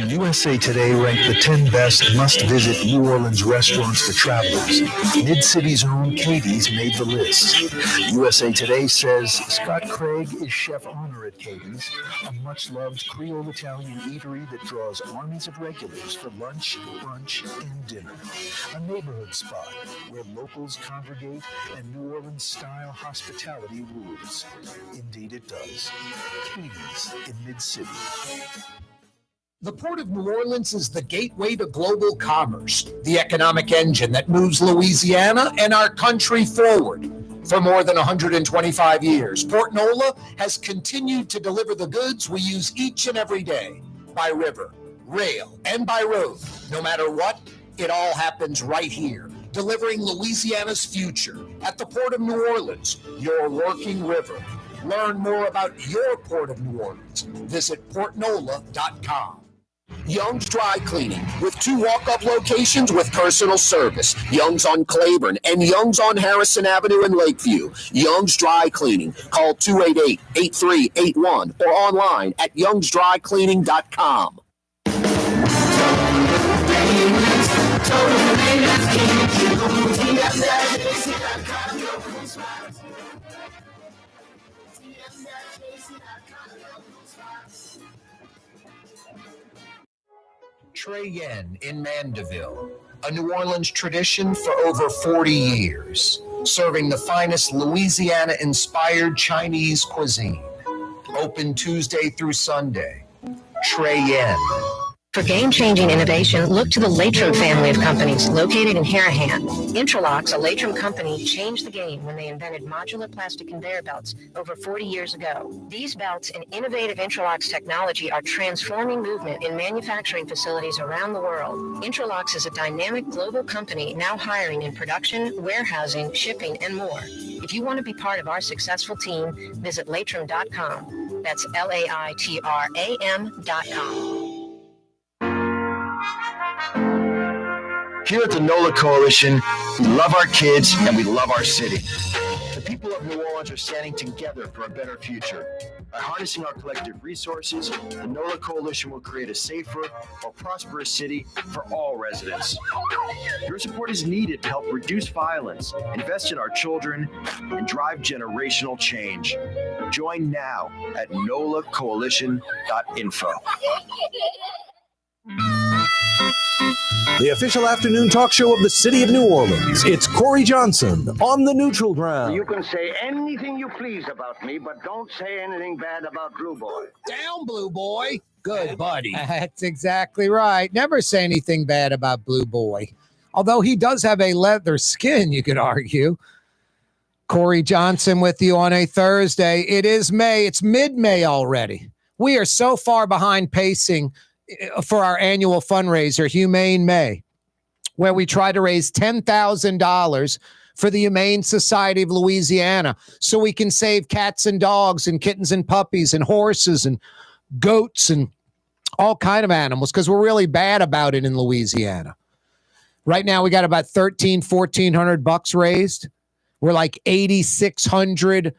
[SPEAKER 10] USA Today ranked the 10 best must-visit New Orleans restaurants for travelers. Mid-City's own Katie's made the list. USA Today says Scott Craig is chef honor at Katie's, a much-loved Creole Italian eatery that draws armies of regulars for lunch, brunch, and dinner. A neighborhood spot where locals congregate and New Orleans-style hospitality rules. Indeed it does. Katie's in Mid-City.
[SPEAKER 1] The Port of New Orleans is the gateway to global commerce, the economic engine that moves Louisiana and our country forward. For more than 125 years, Port Nola has continued to deliver the goods we use each and every day, by river, rail, and by road. No matter what, it all happens right here, delivering Louisiana's future at the Port of New Orleans, your working river. Learn more about your Port of New Orleans. Visit portnola.com.
[SPEAKER 5] Young's Dry Cleaning, with 2 walk-up locations with personal service. Young's on Claiborne and Young's on Harrison Avenue in Lakeview. Young's Dry Cleaning. Call 288-8381 or online at youngsdrycleaning.com.
[SPEAKER 1] Trey Yen in Mandeville, a New Orleans tradition for over 40 years, serving the finest Louisiana-inspired Chinese cuisine. Open Tuesday through Sunday. Trey Yen.
[SPEAKER 8] For game-changing innovation, look to the Latrim family of companies located in Harahan. Intralocks, a Latrim company, changed the game when they invented modular plastic conveyor belts over 40 years ago. These belts and innovative Intralocks technology are transforming movement in manufacturing facilities around the world. Intralocks is a dynamic global company now hiring in production, warehousing, shipping, and more. If you want to be part of our successful team, visit Latrim.com. That's LAITRAM.com.
[SPEAKER 2] Here at the NOLA Coalition, we love our kids and we love our city. The people of New Orleans Orleans are standing together for a better future. By harnessing our collective resources, the NOLA Coalition will create a safer, more prosperous city for all residents. Your support is needed to help reduce violence, invest in our children, and drive generational change. Join now at nolacoalition.info.
[SPEAKER 10] The official afternoon talk show of the city of New Orleans. It's Corey Johnson on the neutral ground.
[SPEAKER 17] You can say anything you please about me, but don't say anything bad about Blue Boy.
[SPEAKER 1] Down, Blue Boy. Good buddy. That's exactly right. Never say anything bad about Blue Boy. Although he does have a leather skin, you could argue. Corey Johnson with you on a Thursday. It is May. It's mid-May already. We are so far behind pacing for our annual fundraiser, Humane May, where we try to raise $10,000 for the Humane Society of Louisiana so we can save cats and dogs and kittens and puppies and horses and goats and all kind of animals because we're really bad about it in Louisiana. Right now, we got about $1,400 raised. We're like $8,600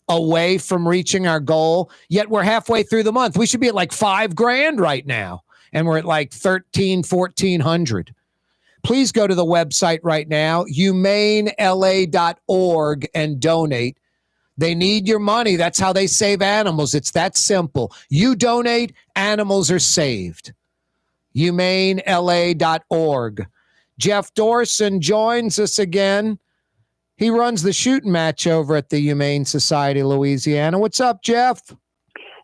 [SPEAKER 1] away from reaching our goal, yet we're halfway through the month. We should be at like $5,000 right now, and we're at like $1,400. Please go to the website right now, humanela.org, and donate. They need your money. That's how they save animals. It's that simple. You donate, animals are saved. humanela.org. Jeff Dorson joins us again. He runs the shooting match over at the Humane Society Louisiana. What's up, Jeff?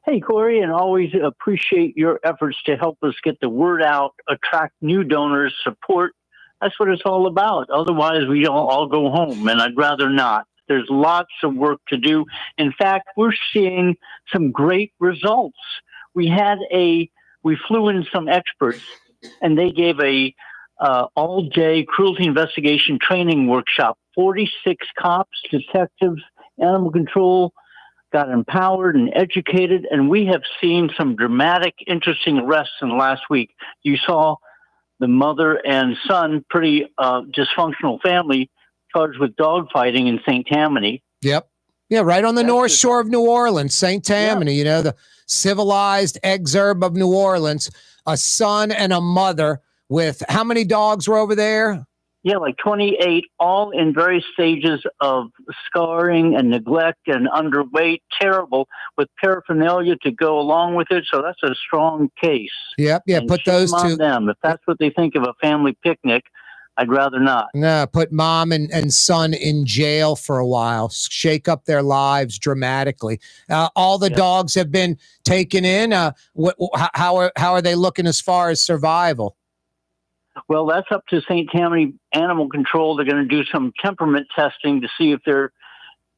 [SPEAKER 18] Hey, Corey, and always appreciate your efforts to help us get the word out, attract new donors, support. That's what it's all about. Otherwise, we all go home, and I'd rather not. There's lots of work to do. In fact, we're seeing some great results. We flew in some experts, and they gave a all-day cruelty investigation training workshop. 46 cops, detectives, animal control got empowered and educated, and we have seen some dramatic, interesting arrests in the last week. You saw the mother and son, pretty dysfunctional family, charged with dog fighting in St. Tammany.
[SPEAKER 1] Yep. Yeah, right on the North Shore of New Orleans, St. Tammany, you know, the civilized exurb of New Orleans, a son and a mother with how many dogs were over there?
[SPEAKER 18] Yeah, like 28, all in various stages of scarring and neglect and underweight, terrible, with paraphernalia to go along with it. So that's a strong case.
[SPEAKER 1] Yep, yeah,
[SPEAKER 18] and
[SPEAKER 1] put those
[SPEAKER 18] on
[SPEAKER 1] two.
[SPEAKER 18] Them. If that's what they think of a family picnic, I'd rather not.
[SPEAKER 1] No, put mom and son in jail for a while, shake up their lives dramatically. All the dogs have been taken in. How are they looking as far as survival?
[SPEAKER 18] Well, that's up to St. Tammany Animal Control. They're going to do some temperament testing to see if they're,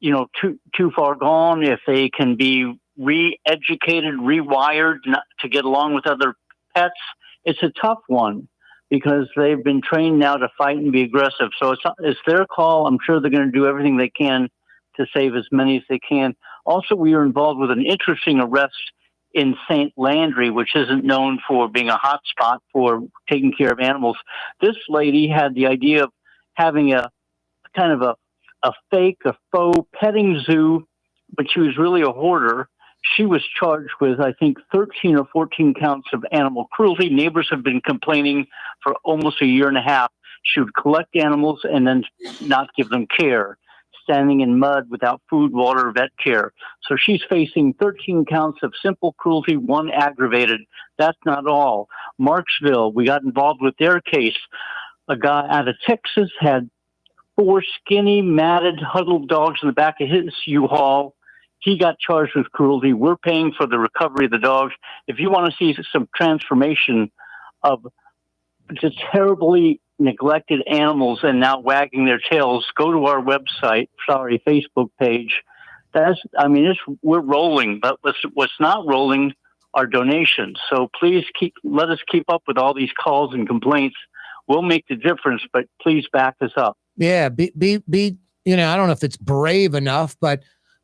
[SPEAKER 18] too far gone, if they can be re-educated, rewired not to get along with other pets. It's a tough one because they've been trained now to fight and be aggressive. So it's their call. I'm sure they're going to do everything they can to save as many as they can. Also, we are involved with an interesting arrest in St. Landry, which isn't known for being a hot spot for taking care of animals. This lady had the idea of having a kind of a faux petting zoo, but she was really a hoarder. She was charged with, I think, 13 or 14 counts of animal cruelty. Neighbors have been complaining for almost a year and a half. She would collect animals and then not give them care, standing in mud without food, water, or vet care. So she's facing 13 counts of simple cruelty, 1 aggravated. That's not all. Marksville, we got involved with their case. A guy out of Texas had 4 skinny, matted, huddled dogs in the back of his U-Haul. He got charged with cruelty. We're paying for the recovery of the dogs. If you want to see some transformation of just terribly neglected animals and now wagging their tails, go to our Facebook page. We're rolling, but what's not rolling are donations. So please let us keep up with all these calls and complaints. We'll make the difference, but please back us up.
[SPEAKER 1] Yeah, be I don't know if it's brave enough, but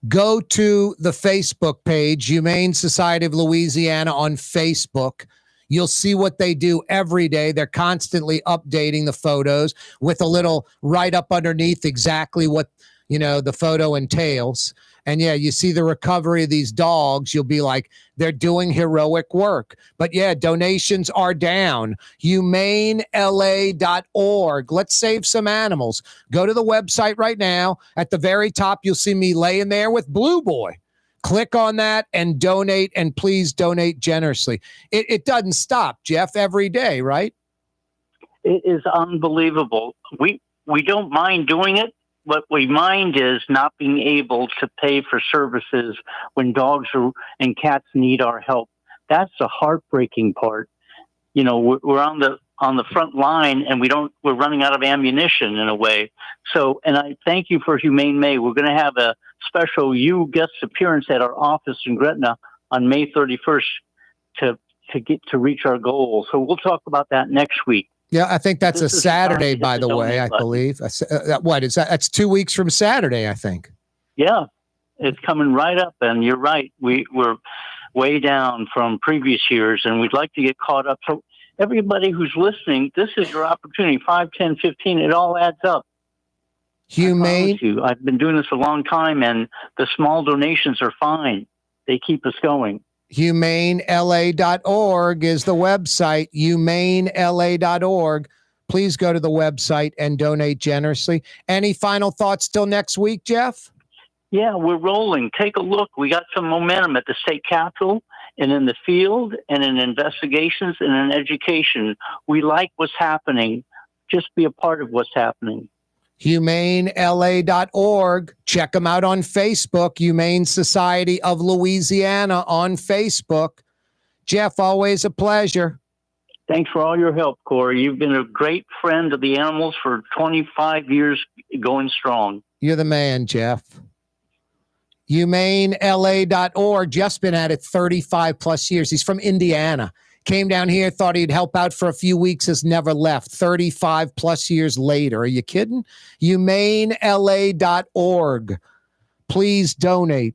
[SPEAKER 1] go to the Facebook page, Humane Society of Louisiana on Facebook. You'll see what they do every day. They're constantly updating the photos with a little write-up underneath exactly what the photo entails. And yeah, you see the recovery of these dogs, you'll be like, they're doing heroic work. But yeah, donations are down. HumaneLA.org. Let's save some animals. Go to the website right now. At the very top, you'll see me laying there with Blue Boy. Click on that and donate, and please donate generously. It doesn't stop, Jeff, every day, right?
[SPEAKER 18] It is unbelievable. We don't mind doing it. What we mind is not being able to pay for services when dogs and cats need our help. That's the heartbreaking part. We're on the front line, and we're running out of ammunition in a way. So, and I thank you for Humane May. We're going to have a special guest appearance at our office in Gretna on May 31st to reach our goal. So we'll talk about that next week.
[SPEAKER 1] Yeah, I think that's a Saturday, by the way, I believe. What is that? That's 2 weeks from Saturday, I think.
[SPEAKER 18] Yeah, it's coming right up. And you're right. We're way down from previous years, and we'd like to get caught up. So everybody who's listening, this is your opportunity. 5, 10, 15, it all adds up.
[SPEAKER 1] Humane.
[SPEAKER 18] I've been doing this a long time, and the small donations are fine. They keep us going.
[SPEAKER 1] HumaneLA.org is the website. HumaneLA.org. Please go to the website and donate generously. Any final thoughts till next week, Jeff?
[SPEAKER 18] Yeah, we're rolling. Take a look. We got some momentum at the state capitol and in the field and in investigations and in education. We like what's happening. Just be a part of what's happening.
[SPEAKER 1] HumaneLA.org. Check them out on Facebook. Humane Society of Louisiana on Facebook. Jeff, always a pleasure.
[SPEAKER 18] Thanks for all your help, Corey. You've been a great friend of the animals for 25 years going strong.
[SPEAKER 1] You're the man, Jeff. HumaneLA.org. Jeff's been at it 35 plus years. He's from Indiana. Came down here, thought he'd help out for a few weeks, has never left. 35 plus years later. Are you kidding? HumaneLA.org. Please donate.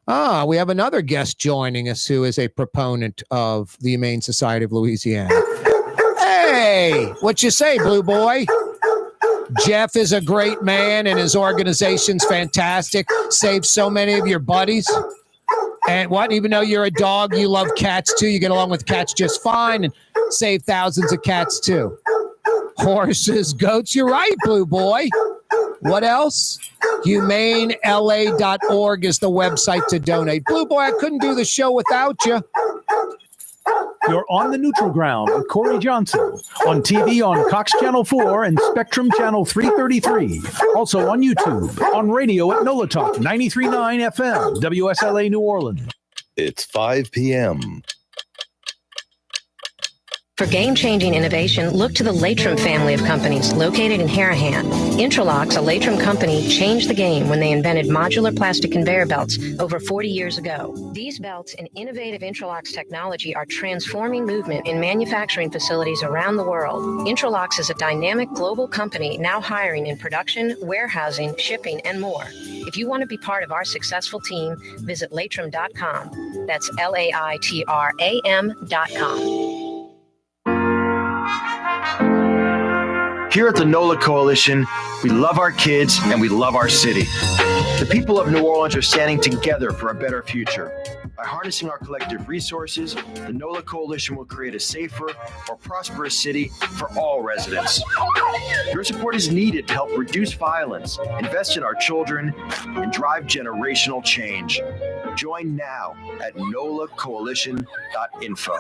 [SPEAKER 1] We have another guest joining us who is a proponent of the Humane Society of Louisiana. Hey, what you say, Blue Boy? Jeff is a great man and his organization's fantastic. Saved so many of your buddies. And what? Even though you're a dog, you love cats too. You get along with cats just fine and save thousands of cats too. Horses, goats. You're right, Blue Boy. What else? HumaneLA.org is the website to donate. Blue Boy, I couldn't do the show without you.
[SPEAKER 10] You're on the neutral ground with Corey Johnson on TV on Cox Channel 4 and Spectrum Channel 333. Also on YouTube, on radio at NOLA Talk 93.9 FM, WSLA New Orleans.
[SPEAKER 19] It's 5 p.m.
[SPEAKER 8] For game-changing innovation, look to the Latrim family of companies located in Harahan. Intralocks, a Latrim company, changed the game when they invented modular plastic conveyor belts over 40 years ago. These belts and innovative Intralocks technology are transforming movement in manufacturing facilities around the world. Intralocks is a dynamic global company now hiring in production, warehousing, shipping, and more. If you want to be part of our successful team, visit Latrim.com. That's LAITRAM.com.
[SPEAKER 2] Here at the NOLA Coalition, we love our kids and we love our city. The people of New Orleans are standing together for a better future. By harnessing our collective resources, the NOLA Coalition will create a safer, more prosperous city for all residents. Your support is needed to help reduce violence, invest in our children, and drive generational change. Join now at nolacoalition.info.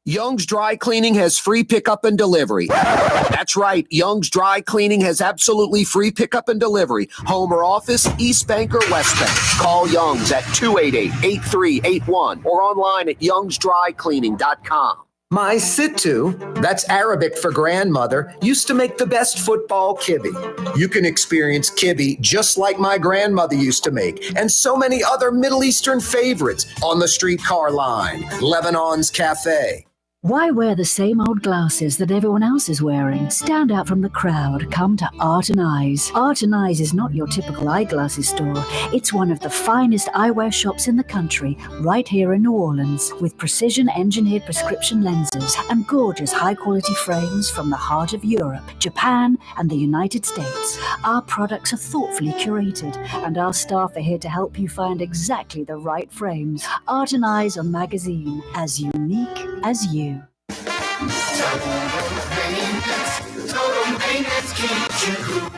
[SPEAKER 5] Young's Dry Cleaning has free pickup and delivery. That's right. Young's Dry Cleaning has absolutely free pickup and delivery. Home or office, East Bank or West Bank. Call Young's at 288-8381 or online at youngsdrycleaning.com.
[SPEAKER 20] My Sittu, that's Arabic for grandmother, used to make the best football kibbe. You can experience kibbe just like my grandmother used to make, and so many other Middle Eastern favorites on the streetcar line, Lebanon's Cafe.
[SPEAKER 3] Why wear the same old glasses that everyone else is wearing? Stand out from the crowd. Come to Art and Eyes. Art and Eyes is not your typical eyeglasses store. It's one of the finest eyewear shops in the country, right here in New Orleans, with precision-engineered prescription lenses and gorgeous high-quality frames from the heart of Europe, Japan, and the United States. Our products are thoughtfully curated, and our staff are here to help you find exactly the right frames. Art and Eyes, a magazine as unique as you.
[SPEAKER 15] Total maintenance keeps you cool.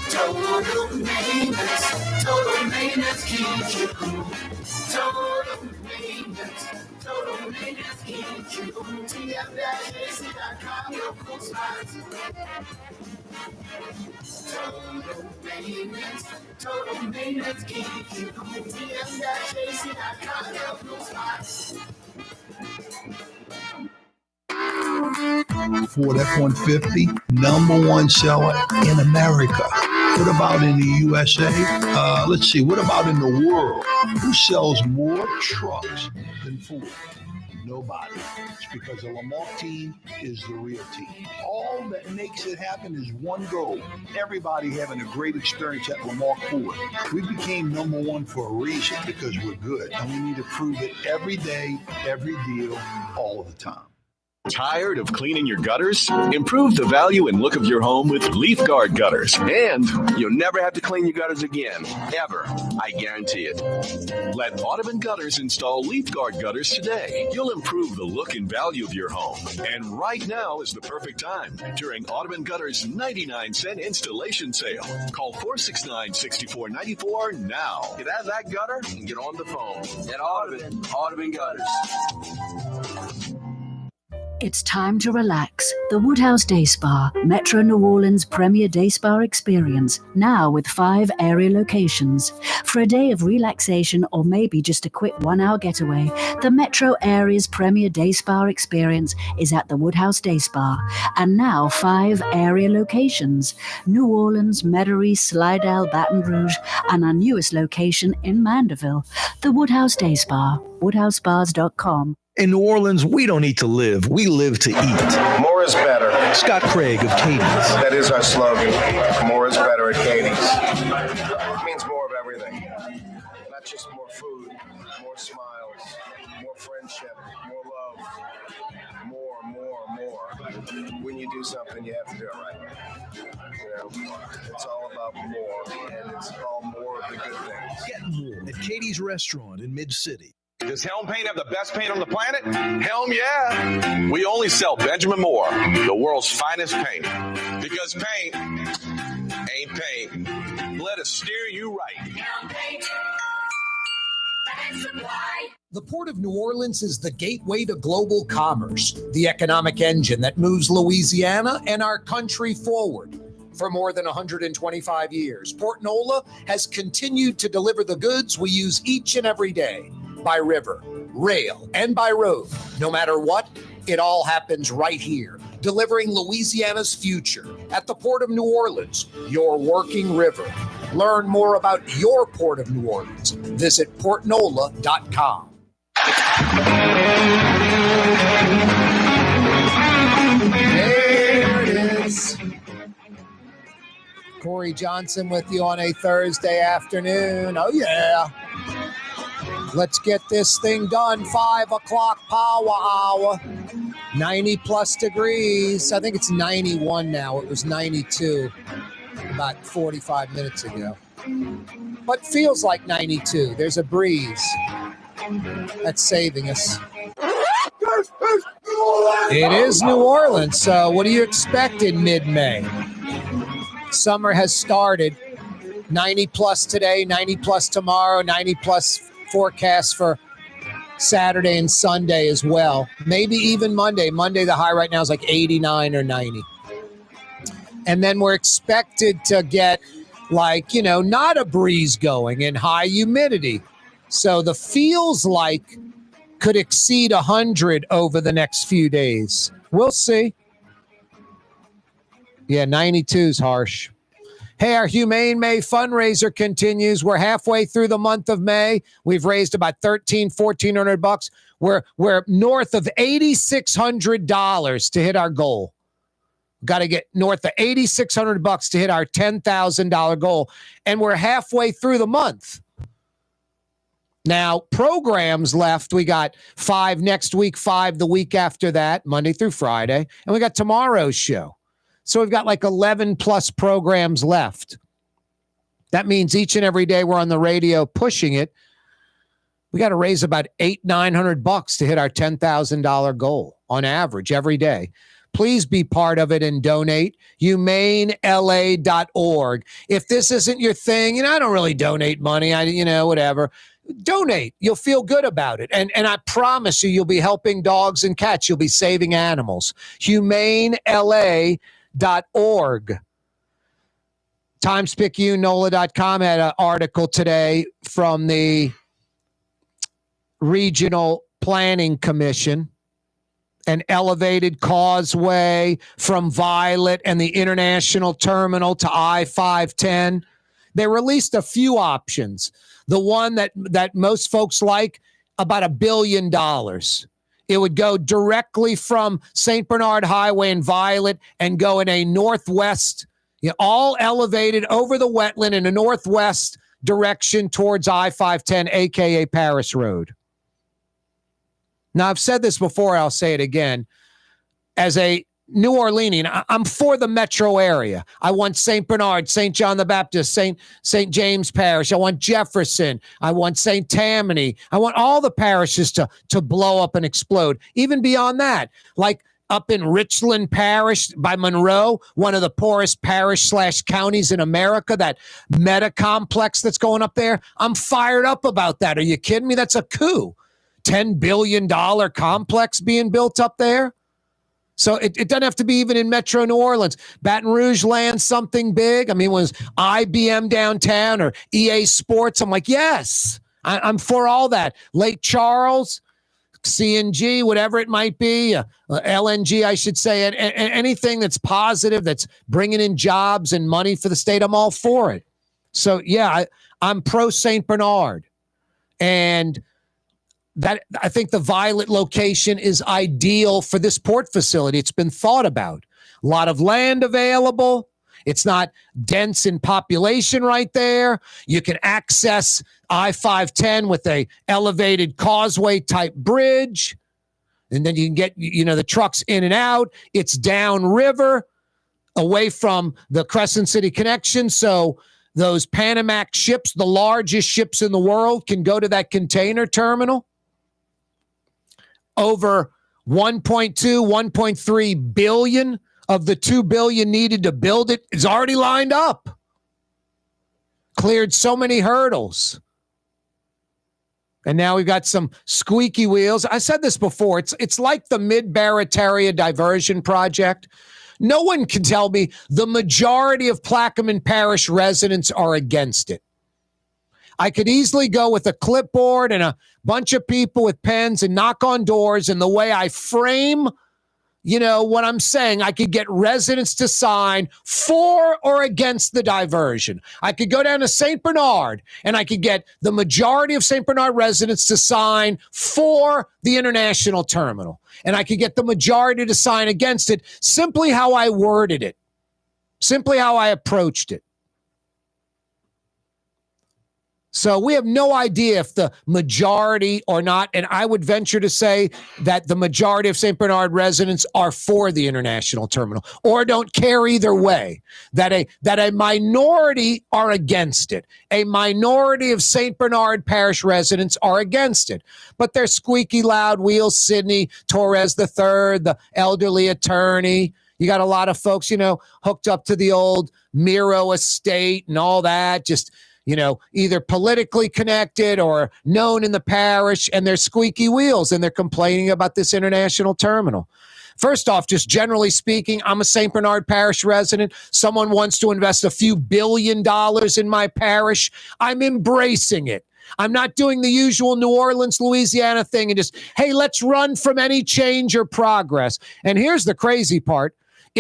[SPEAKER 15] Total maintenance keeps you cool. Total maintenance keeps you cool. TM-AC.com, your cool spots. Total maintenance keeps you cool. TM-AC.com, your cool spots.
[SPEAKER 13] Ford F-150, #1 seller in America. What about in the USA? Let's see, what about in the world? Who sells more trucks than Ford? Nobody. It's because the Lamar team is the real team. All that makes it happen is one goal. Everybody having a great experience at Lamar Ford. We became #1 for a reason, because we're good. And we need to prove it every day, every deal, all the time.
[SPEAKER 7] Tired of cleaning your gutters? Improve the value and look of your home with Leaf Guard gutters. And you'll never have to clean your gutters again. Ever. I guarantee it. Let Audubon Gutters install Leaf Guard gutters today. You'll improve the look and value of your home. And right now is the perfect time during Audubon Gutters' 99-cent installation sale. Call 469-6494 now. Get out of that gutter and get on the phone. At Audubon Gutters.
[SPEAKER 3] It's time to relax. The Woodhouse Day Spa, Metro New Orleans' premier day spa experience, now with 5 area locations. For a day of relaxation or maybe just a quick 1-hour getaway, the Metro area's premier day spa experience is at the Woodhouse Day Spa, and now 5 area locations: New Orleans, Metairie, Slidell, Baton Rouge, and our newest location in Mandeville. The Woodhouse Day Spa, woodhousespas.com.
[SPEAKER 10] In New Orleans, we don't eat to live. We live to eat.
[SPEAKER 14] More is better.
[SPEAKER 10] Scott Craig of Katie's.
[SPEAKER 14] That is our slogan. More is better at Katie's. It means more of everything. Not just more food, more smiles, more friendship, more love. More. When you do something, you have to do it right. You know, it's all about more, and it's all more of the good things.
[SPEAKER 10] Get more at Katie's Restaurant in Mid-City.
[SPEAKER 6] Does Helm Paint have the best paint on the planet? Helm, yeah. We only sell Benjamin Moore, the world's finest paint. Because paint ain't paint. Let us steer you right.
[SPEAKER 15] Helm Paint.
[SPEAKER 1] The Port of New Orleans is the gateway to global commerce, the economic engine that moves Louisiana and our country forward. For more than 125 years, Port Nola has continued to deliver the goods we use each and every day. By river, rail, and by road. No matter what, it all happens right here, delivering Louisiana's future at the Port of New Orleans, your working river. Learn more about your Port of New Orleans. Visit portnola.com. There it is. Corey Johnson with you on a Thursday afternoon. Oh, yeah. Let's get this thing done. 5 o'clock power hour. 90 plus degrees. I think it's 91 now. It was 92 about 45 minutes ago. But feels like 92. There's a breeze that's saving us. It is New Orleans. So what do you expect in mid-May? Summer has started. 90 plus today, 90 plus tomorrow, 90 plus forecast for Saturday and Sunday as well. Maybe even Monday. Monday, the high right now is like 89 or 90. And then we're expected to get not a breeze going and high humidity. So the feels like could exceed 100 over the next few days. We'll see. Yeah, 92 is harsh. Hey, our Humane May fundraiser continues. We're halfway through the month of May. We've raised about $1,400. We're north of $8,600 to hit our goal. Got to get north of $8,600 to hit our $10,000 goal. And we're halfway through the month. Now, programs left. We got 5 next week, 5 the week after that, Monday through Friday. And we got tomorrow's show. So we've got like 11 plus programs left. That means each and every day we're on the radio pushing it. We got to raise about $800-900 to hit our $10,000 goal on average every day. Please be part of it and donate. HumaneLA.org. If this isn't your thing, I don't really donate money. Whatever. Donate. You'll feel good about it. And I promise you'll be helping dogs and cats. You'll be saving animals. HumaneLA.org. TimesPicayune.NOLA.com had an article today from the Regional Planning Commission. An elevated causeway from Violet and the International Terminal to I-510. They released a few options. The one that most folks like, about $1 billion. It would go directly from St. Bernard Highway and Violet and go in a northwest, all elevated over the wetland in a northwest direction towards I-510, a.k.a. Paris Road. Now, I've said this before, I'll say it again. As a New Orleanian, I'm for the metro area. I want St. Bernard, St. John the Baptist, St. James Parish. I want Jefferson. I want St. Tammany. I want all the parishes to blow up and explode. Even beyond that, like up in Richland Parish by Monroe, one of the poorest parish/counties in America, that meta complex that's going up there. I'm fired up about that. Are you kidding me? That's a coup. $10 billion complex being built up there. So it doesn't have to be even in Metro New Orleans. Baton Rouge lands something big. Was IBM downtown or EA Sports? I'm like, yes, I'm for all that. Lake Charles, CNG, whatever it might be, LNG, I should say, and anything that's positive, that's bringing in jobs and money for the state, I'm all for it. So, yeah, I'm pro St. Bernard. And that, I think the Violet location is ideal for this port facility. It's been thought about. A lot of land available. It's not dense in population right there. You can access I-510 with a elevated causeway type bridge. And then you can get, the trucks in and out. It's downriver, away from the Crescent City connection. So those Panamax ships, the largest ships in the world, can go to that container terminal. Over 1.2, 1.3 billion of the 2 billion needed to build it is already lined up. Cleared so many hurdles. And now we've got some squeaky wheels. I said this before. It's like the Mid-Barataria Diversion Project. No one can tell me the majority of Plaquemine Parish residents are against it. I could easily go with a clipboard and a bunch of people with pens and knock on doors, and the way I frame, what I'm saying, I could get residents to sign for or against the diversion. I could go down to St. Bernard and I could get the majority of St. Bernard residents to sign for the international terminal. And I could get the majority to sign against it, simply how I worded it, simply how I approached it. So we have no idea if the majority or not, and I would venture to say that the majority of St. Bernard residents are for the international terminal or don't care either way, that a minority are against it. A minority of St. Bernard Parish residents are against it, but they're squeaky loud wheels. Sidney Torres III, the elderly attorney. You got a lot of folks, hooked up to the old Miro estate and all that, just either politically connected or known in the parish, and they're squeaky wheels and they're complaining about this international terminal. First off, just generally speaking, I'm a St. Bernard Parish resident. Someone wants to invest a few $1 billion in my parish. I'm embracing it. I'm not doing the usual New Orleans, Louisiana thing and just, hey, let's run from any change or progress. And here's the crazy part.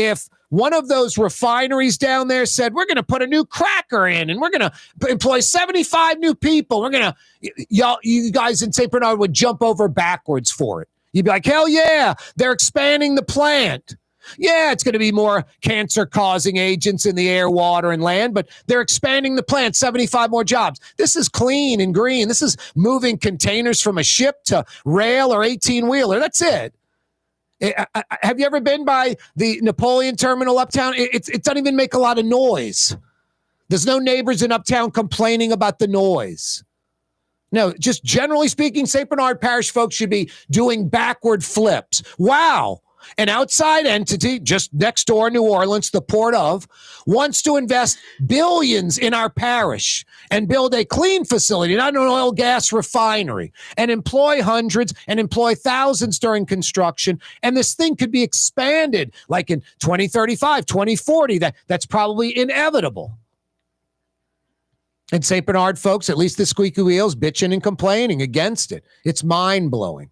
[SPEAKER 1] if one of those refineries down there said, we're going to put a new cracker in and we're going to employ 75 new people, we're going to, you guys in St. Bernard would jump over backwards for it. You'd be like, hell yeah, they're expanding the plant. Yeah, it's going to be more cancer-causing agents in the air, water, and land, but they're expanding the plant, 75 more jobs. This is clean and green. This is moving containers from a ship to rail or 18-wheeler. That's it. Have you ever been by the Napoleon Terminal uptown? It doesn't even make a lot of noise. There's no neighbors in uptown complaining about the noise. No, just generally speaking, St. Bernard Parish folks should be doing backward flips. Wow. An outside entity just next door, New Orleans, the port of, wants to invest billions in our parish and build a clean facility, not an oil gas refinery, and employ hundreds and employ thousands during construction. And this thing could be expanded like in 2035, 2040. That's probably inevitable. And St. Bernard folks, at least the squeaky wheels, bitching and complaining against it. It's mind-blowing.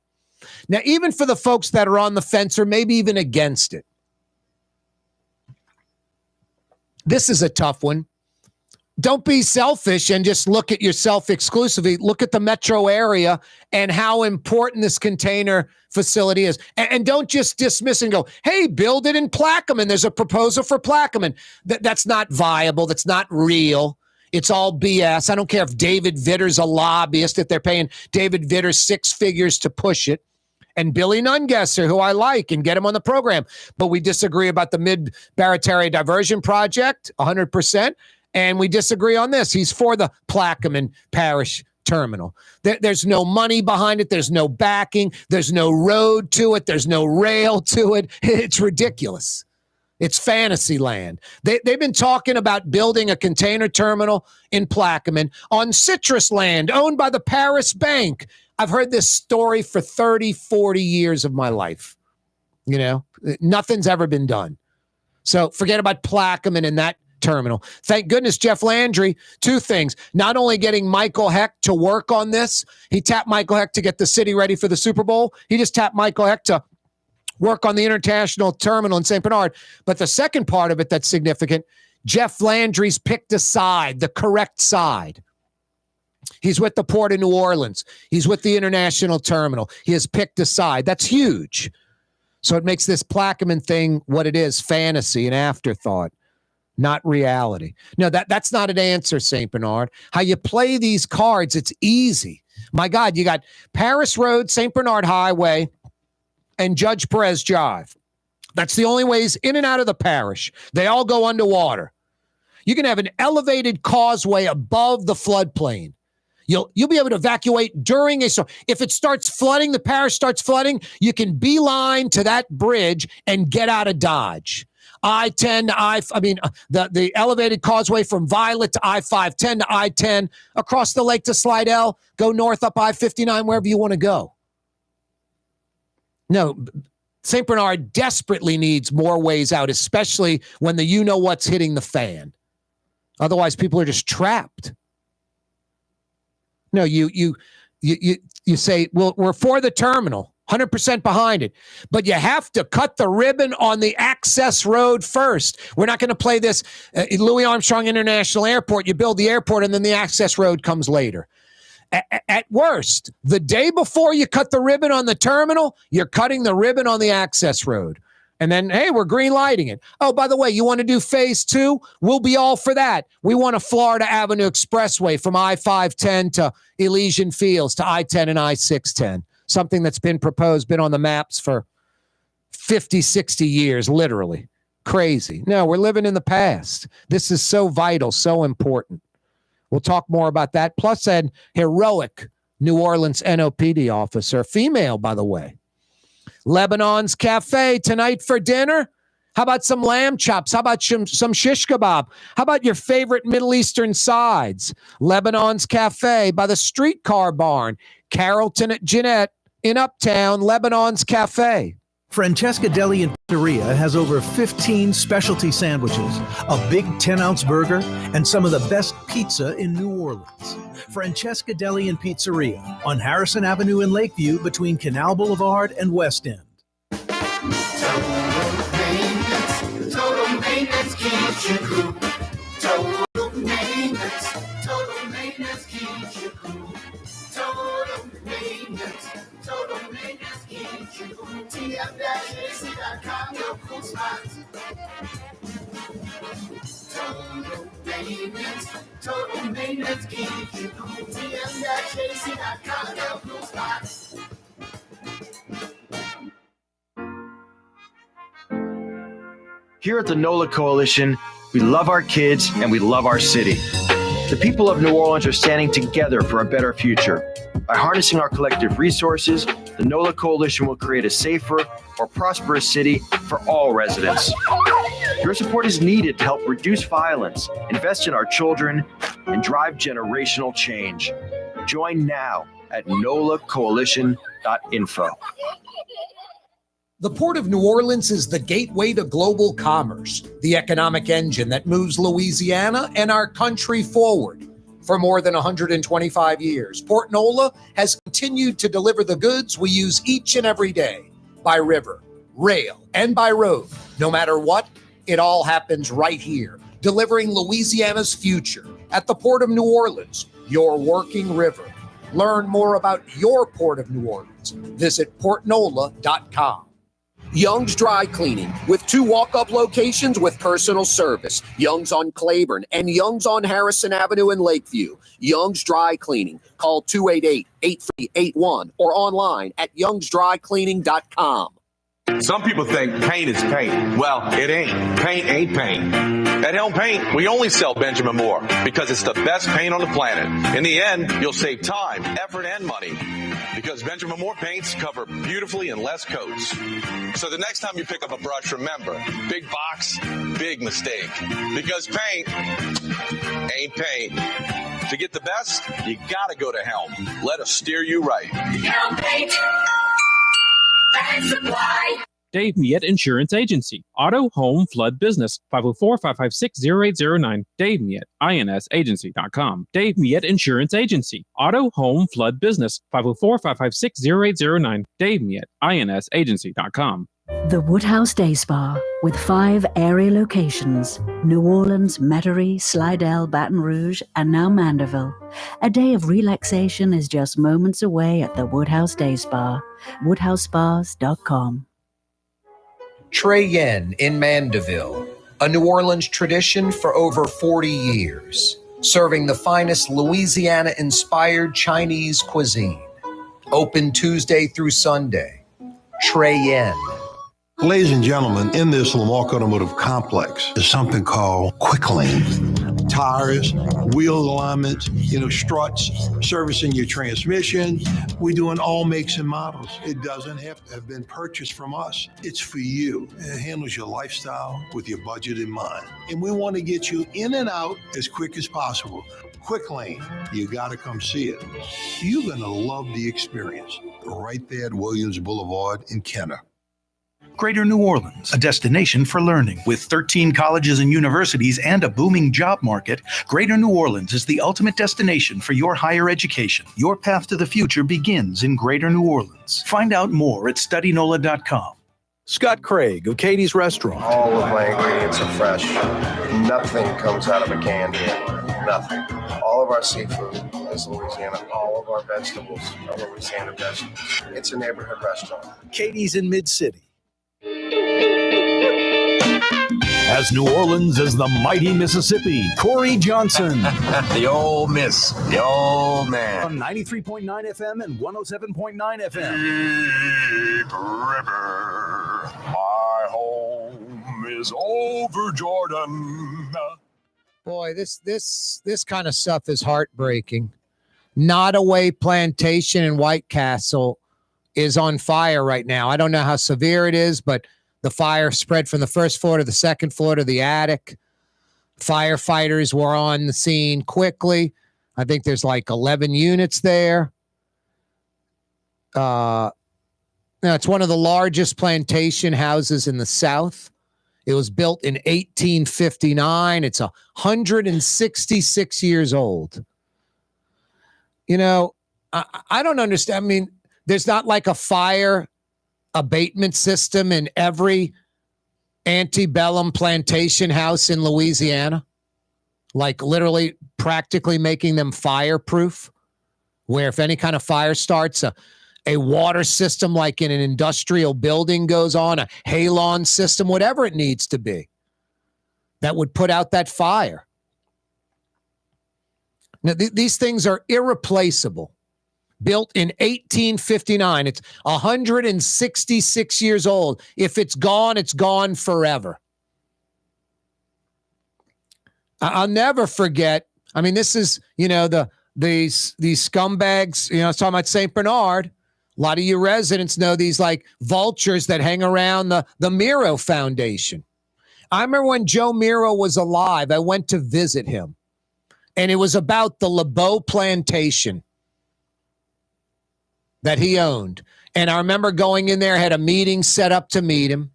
[SPEAKER 1] Now, even for the folks that are on the fence or maybe even against it, this is a tough one. Don't be selfish and just look at yourself exclusively. Look at the metro area and how important this container facility is. And don't just dismiss and go, hey, build it in Plaquemine. There's a proposal for Plaquemine. That's not viable. That's not real. It's all BS. I don't care if David Vitter's a lobbyist, if they're paying David Vitter 6 figures to push it. And Billy Nungesser, who I like, and get him on the program. But we disagree about the Mid-Barataria Diversion Project, 100%. And we disagree on this. He's for the Plaquemine Parish Terminal. There's no money behind it. There's no backing. There's no road to it. There's no rail to it. It's ridiculous. It's fantasy land. They've been talking about building a container terminal in Plaquemine on citrus land owned by the Paris Bank. I've heard this story for 30, 40 years of my life. You know, nothing's ever been done. So forget about Plaquemine and that terminal. Thank goodness Jeff Landry, 2 things. Not only getting Michael Heck to work on this, he tapped Michael Heck to get the city ready for the Super Bowl. He just tapped Michael Heck to work on the international terminal in St. Bernard. But the second part of it that's significant, Jeff Landry's picked a side, the correct side. He's with the Port of New Orleans. He's with the international terminal. He has picked a side. That's huge. So it makes this Plaquemine thing what it is, fantasy, an afterthought, not reality. No, that's not an answer, St. Bernard. How you play these cards, it's easy. My God, you got Paris Road, St. Bernard Highway, and Judge Perez Drive. That's the only ways in and out of the parish. They all go underwater. You can have an elevated causeway above the floodplain. You'll be able to evacuate during a storm. If it starts flooding, the parish starts flooding, you can beeline to that bridge and get out of Dodge. I-10 to the elevated causeway from Violet to I-510 to I-10, across the lake to Slidell, go north up I-59, wherever you want to go. No, St. Bernard desperately needs more ways out, especially when the you-know-what's hitting the fan. Otherwise, people are just trapped. No, you say, well, we're for the terminal, 100% behind it, but you have to cut the ribbon on the access road first. We're not going to play this Louis Armstrong International Airport. You build the airport and then the access road comes later. At worst, the day before you cut the ribbon on the terminal, you're cutting the ribbon on the access road. And then, hey, we're green lighting it. Oh, by the way, you want to do phase 2? We'll be all for that. We want a Florida Avenue Expressway from I-510 to Elysian Fields to I-10 and I-610. Something that's been proposed, been on the maps for 50, 60 years, literally. Crazy. No, we're living in the past. This is so vital, so important. We'll talk more about that. Plus, an heroic New Orleans NOPD officer, female, by the way. Lebanon's Cafe tonight for dinner. How about some lamb chops? How about some shish kebab? How about your favorite Middle Eastern sides? Lebanon's Cafe by the Streetcar Barn. Carrollton at Jeanette in Uptown. Lebanon's Cafe.
[SPEAKER 10] Francesca Deli and Pizzeria has over 15 specialty sandwiches, a big 10-ounce burger, and some of the best pizza in New Orleans. Francesca Deli and Pizzeria on Harrison Avenue in Lakeview between Canal Boulevard and West End.
[SPEAKER 15] keeps you cool. Total maintenance keeps you cool. Total maintenance keeps you cool. TM-AC.com, your cool spots. Total maintenance keeps you cool. TM-AC.com, your cool spots.
[SPEAKER 2] Here at the NOLA Coalition, we love our kids and we love our city. The people of New Orleans are standing together for a better future. By harnessing our collective resources, the NOLA Coalition will create a safer, more prosperous city for all residents. Your support is needed to help reduce violence, invest in our children, and drive generational change. Join now at nolacoalition.info.
[SPEAKER 1] The Port of New Orleans is the gateway to global commerce, the economic engine that moves Louisiana and our country forward. For more than 125 years, Port Nola has continued to deliver the goods we use each and every day, by river, rail, and by road. No matter what, it all happens right here, delivering Louisiana's future at the Port of New Orleans, your working river. Learn more about your Port of New Orleans. Visit portnola.com.
[SPEAKER 5] Young's Dry Cleaning, with 2 walk-up locations with personal service. Young's on Claiborne and Young's on Harrison Avenue in Lakeview. Young's Dry Cleaning. Call 288-8381 or online at youngsdrycleaning.com.
[SPEAKER 6] Some people think paint is paint. Well, it ain't. Paint ain't paint. At Helm Paint, we only sell Benjamin Moore because it's the best paint on the planet. In the end, you'll save time, effort, and money because Benjamin Moore paints cover beautifully in less coats. So the next time you pick up a brush, remember, big box, big mistake. Because paint ain't paint. To get the best, you gotta go to Helm. Let us steer you right.
[SPEAKER 15] Helm Paint and Supply.
[SPEAKER 4] Dave Miette Insurance Agency. Auto, home, flood, business. 504-556-0809. Dave Miette, INSagency.com. Dave Miette Insurance Agency. Auto, home, flood, business. 504-556-0809. Dave Miette, INSagency.com.
[SPEAKER 3] The Woodhouse Day Spa, with 5 area locations: New Orleans, Metairie, Slidell, Baton Rouge, and now Mandeville. A day of relaxation is just moments away at the Woodhouse Day Spa. WoodhouseSpas.com.
[SPEAKER 1] Trey Yen in Mandeville, a New Orleans tradition for over 40 years, serving the finest Louisiana-inspired Chinese cuisine. Open Tuesday through Sunday. Trey Yen.
[SPEAKER 13] Ladies and gentlemen, in this Lamar Automotive Complex is something called Quick Lane. Tires, wheel alignments, struts, servicing your transmission. We're doing all makes and models. It doesn't have to have been purchased from us. It's for you. It handles your lifestyle with your budget in mind. And we want to get you in and out as quick as possible. Quick Lane, you got to come see it. You're going to love the experience. Right there at Williams Boulevard in Kenner.
[SPEAKER 9] Greater New Orleans, a destination for learning. With 13 colleges and universities and a booming job market, Greater New Orleans is the ultimate destination for your higher education. Your path to the future begins in Greater New Orleans. Find out more at studynola.com.
[SPEAKER 10] Scott Craig of Katie's Restaurant.
[SPEAKER 14] All of my ingredients are fresh. Nothing comes out of a can here. Nothing. All of our seafood is Louisiana. All of our vegetables are Louisiana vegetables. It's a neighborhood restaurant.
[SPEAKER 10] Katie's in Mid-City.
[SPEAKER 11] As New Orleans as the mighty Mississippi, Corey Johnson.
[SPEAKER 21] The old miss, the old man.
[SPEAKER 10] On 93.9 FM and 107.9 FM.
[SPEAKER 21] Deep River, my home is over Jordan.
[SPEAKER 1] Boy, this kind of stuff is heartbreaking. Nottoway Plantation in White Castle is on fire right now. I don't know how severe it is, but the fire spread from the first floor to the second floor to the attic. Firefighters were on the scene quickly. I think there's like 11 units there. It's one of the largest plantation houses in the South. It was built in 1859. It's 166 years old. I don't understand. I mean, there's not like a fire abatement system in every antebellum plantation house in Louisiana, like literally practically making them fireproof, where if any kind of fire starts, a water system like in an industrial building goes on, a halon system, whatever it needs to be, that would put out that fire. Now, these things are irreplaceable. Built in 1859. It's 166 years old. If it's gone forever. I'll never forget. I mean, this is, these scumbags, I was talking about St. Bernard. A lot of you residents know these like vultures that hang around the Miro Foundation. I remember when Joe Miro was alive, I went to visit him. And it was about the LeBeau plantation that he owned. And I remember going in there, had a meeting set up to meet him.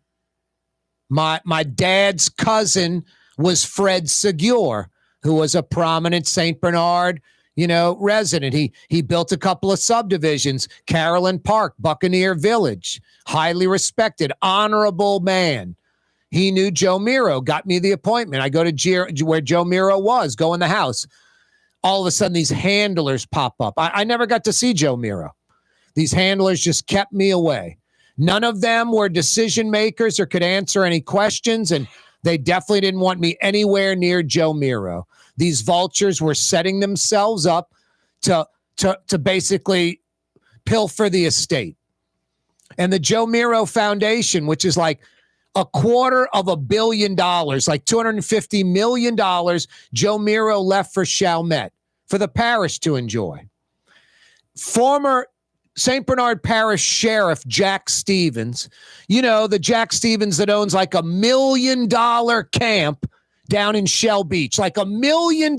[SPEAKER 1] My dad's cousin was Fred Segure, who was a prominent St. Bernard, resident. He built a couple of subdivisions, Carolyn Park, Buccaneer Village, highly respected, honorable man. He knew Joe Miro, got me the appointment. I go to where Joe Miro was, go in the house. All of a sudden, these handlers pop up. I never got to see Joe Miro. These handlers just kept me away. None of them were decision makers or could answer any questions, and they definitely didn't want me anywhere near Joe Miro. These vultures were setting themselves up to basically pilfer the estate. And the Joe Miro Foundation, which is like $250 million, like $250 million, Joe Miro left for Chalmette, for the parish to enjoy. Former St. Bernard Parish Sheriff Jack Stevens, the Jack Stevens that owns like $1 million camp down in Shell Beach, like $1 million,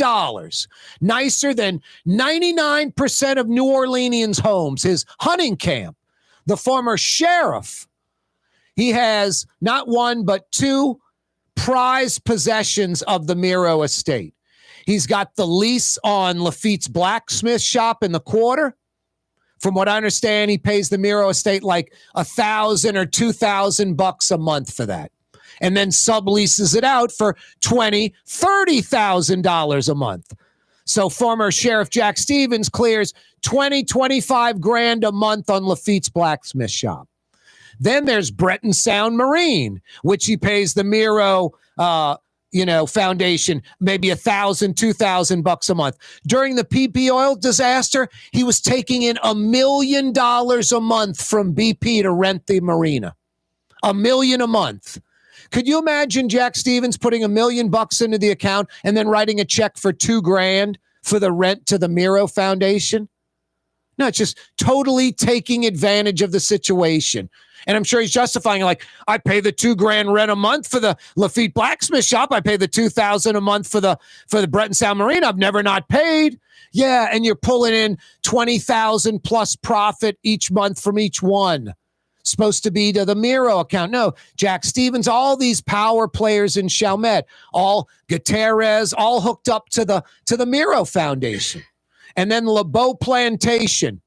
[SPEAKER 1] nicer than 99% of New Orleanians' homes, his hunting camp. The former sheriff, he has not one, but two prized possessions of the Miro estate. He's got the lease on Lafitte's blacksmith shop in the quarter. From what I understand, he pays the Miro estate like $1,000 or $2,000 a month for that. And then subleases it out for $20,000, $30,000 a month. So former Sheriff Jack Stevens clears $25 grand a month on Lafitte's blacksmith shop. Then there's Breton Sound Marine, which he pays the Miro foundation maybe $1,000, $2,000 a month. During the BP oil disaster, he was taking in $1 million a month from BP to rent the marina. $1 million a month. Could you imagine Jack Stevens putting $1 million into the account and then writing a check for $2 grand for the rent to the Miro Foundation? No, it's just totally taking advantage of the situation. And I'm sure he's justifying, like, I pay the $2 grand rent a month for the Lafitte blacksmith shop. I pay the $2,000 a month for the Breton Sound Marine. I've never not paid. Yeah, and you're pulling in $20,000 plus profit each month from each one. Supposed to be to the Miro account. No, Jack Stevens, all these power players in Chalmette, all Gutierrez, all hooked up to the Miro Foundation. And then LeBeau Plantation.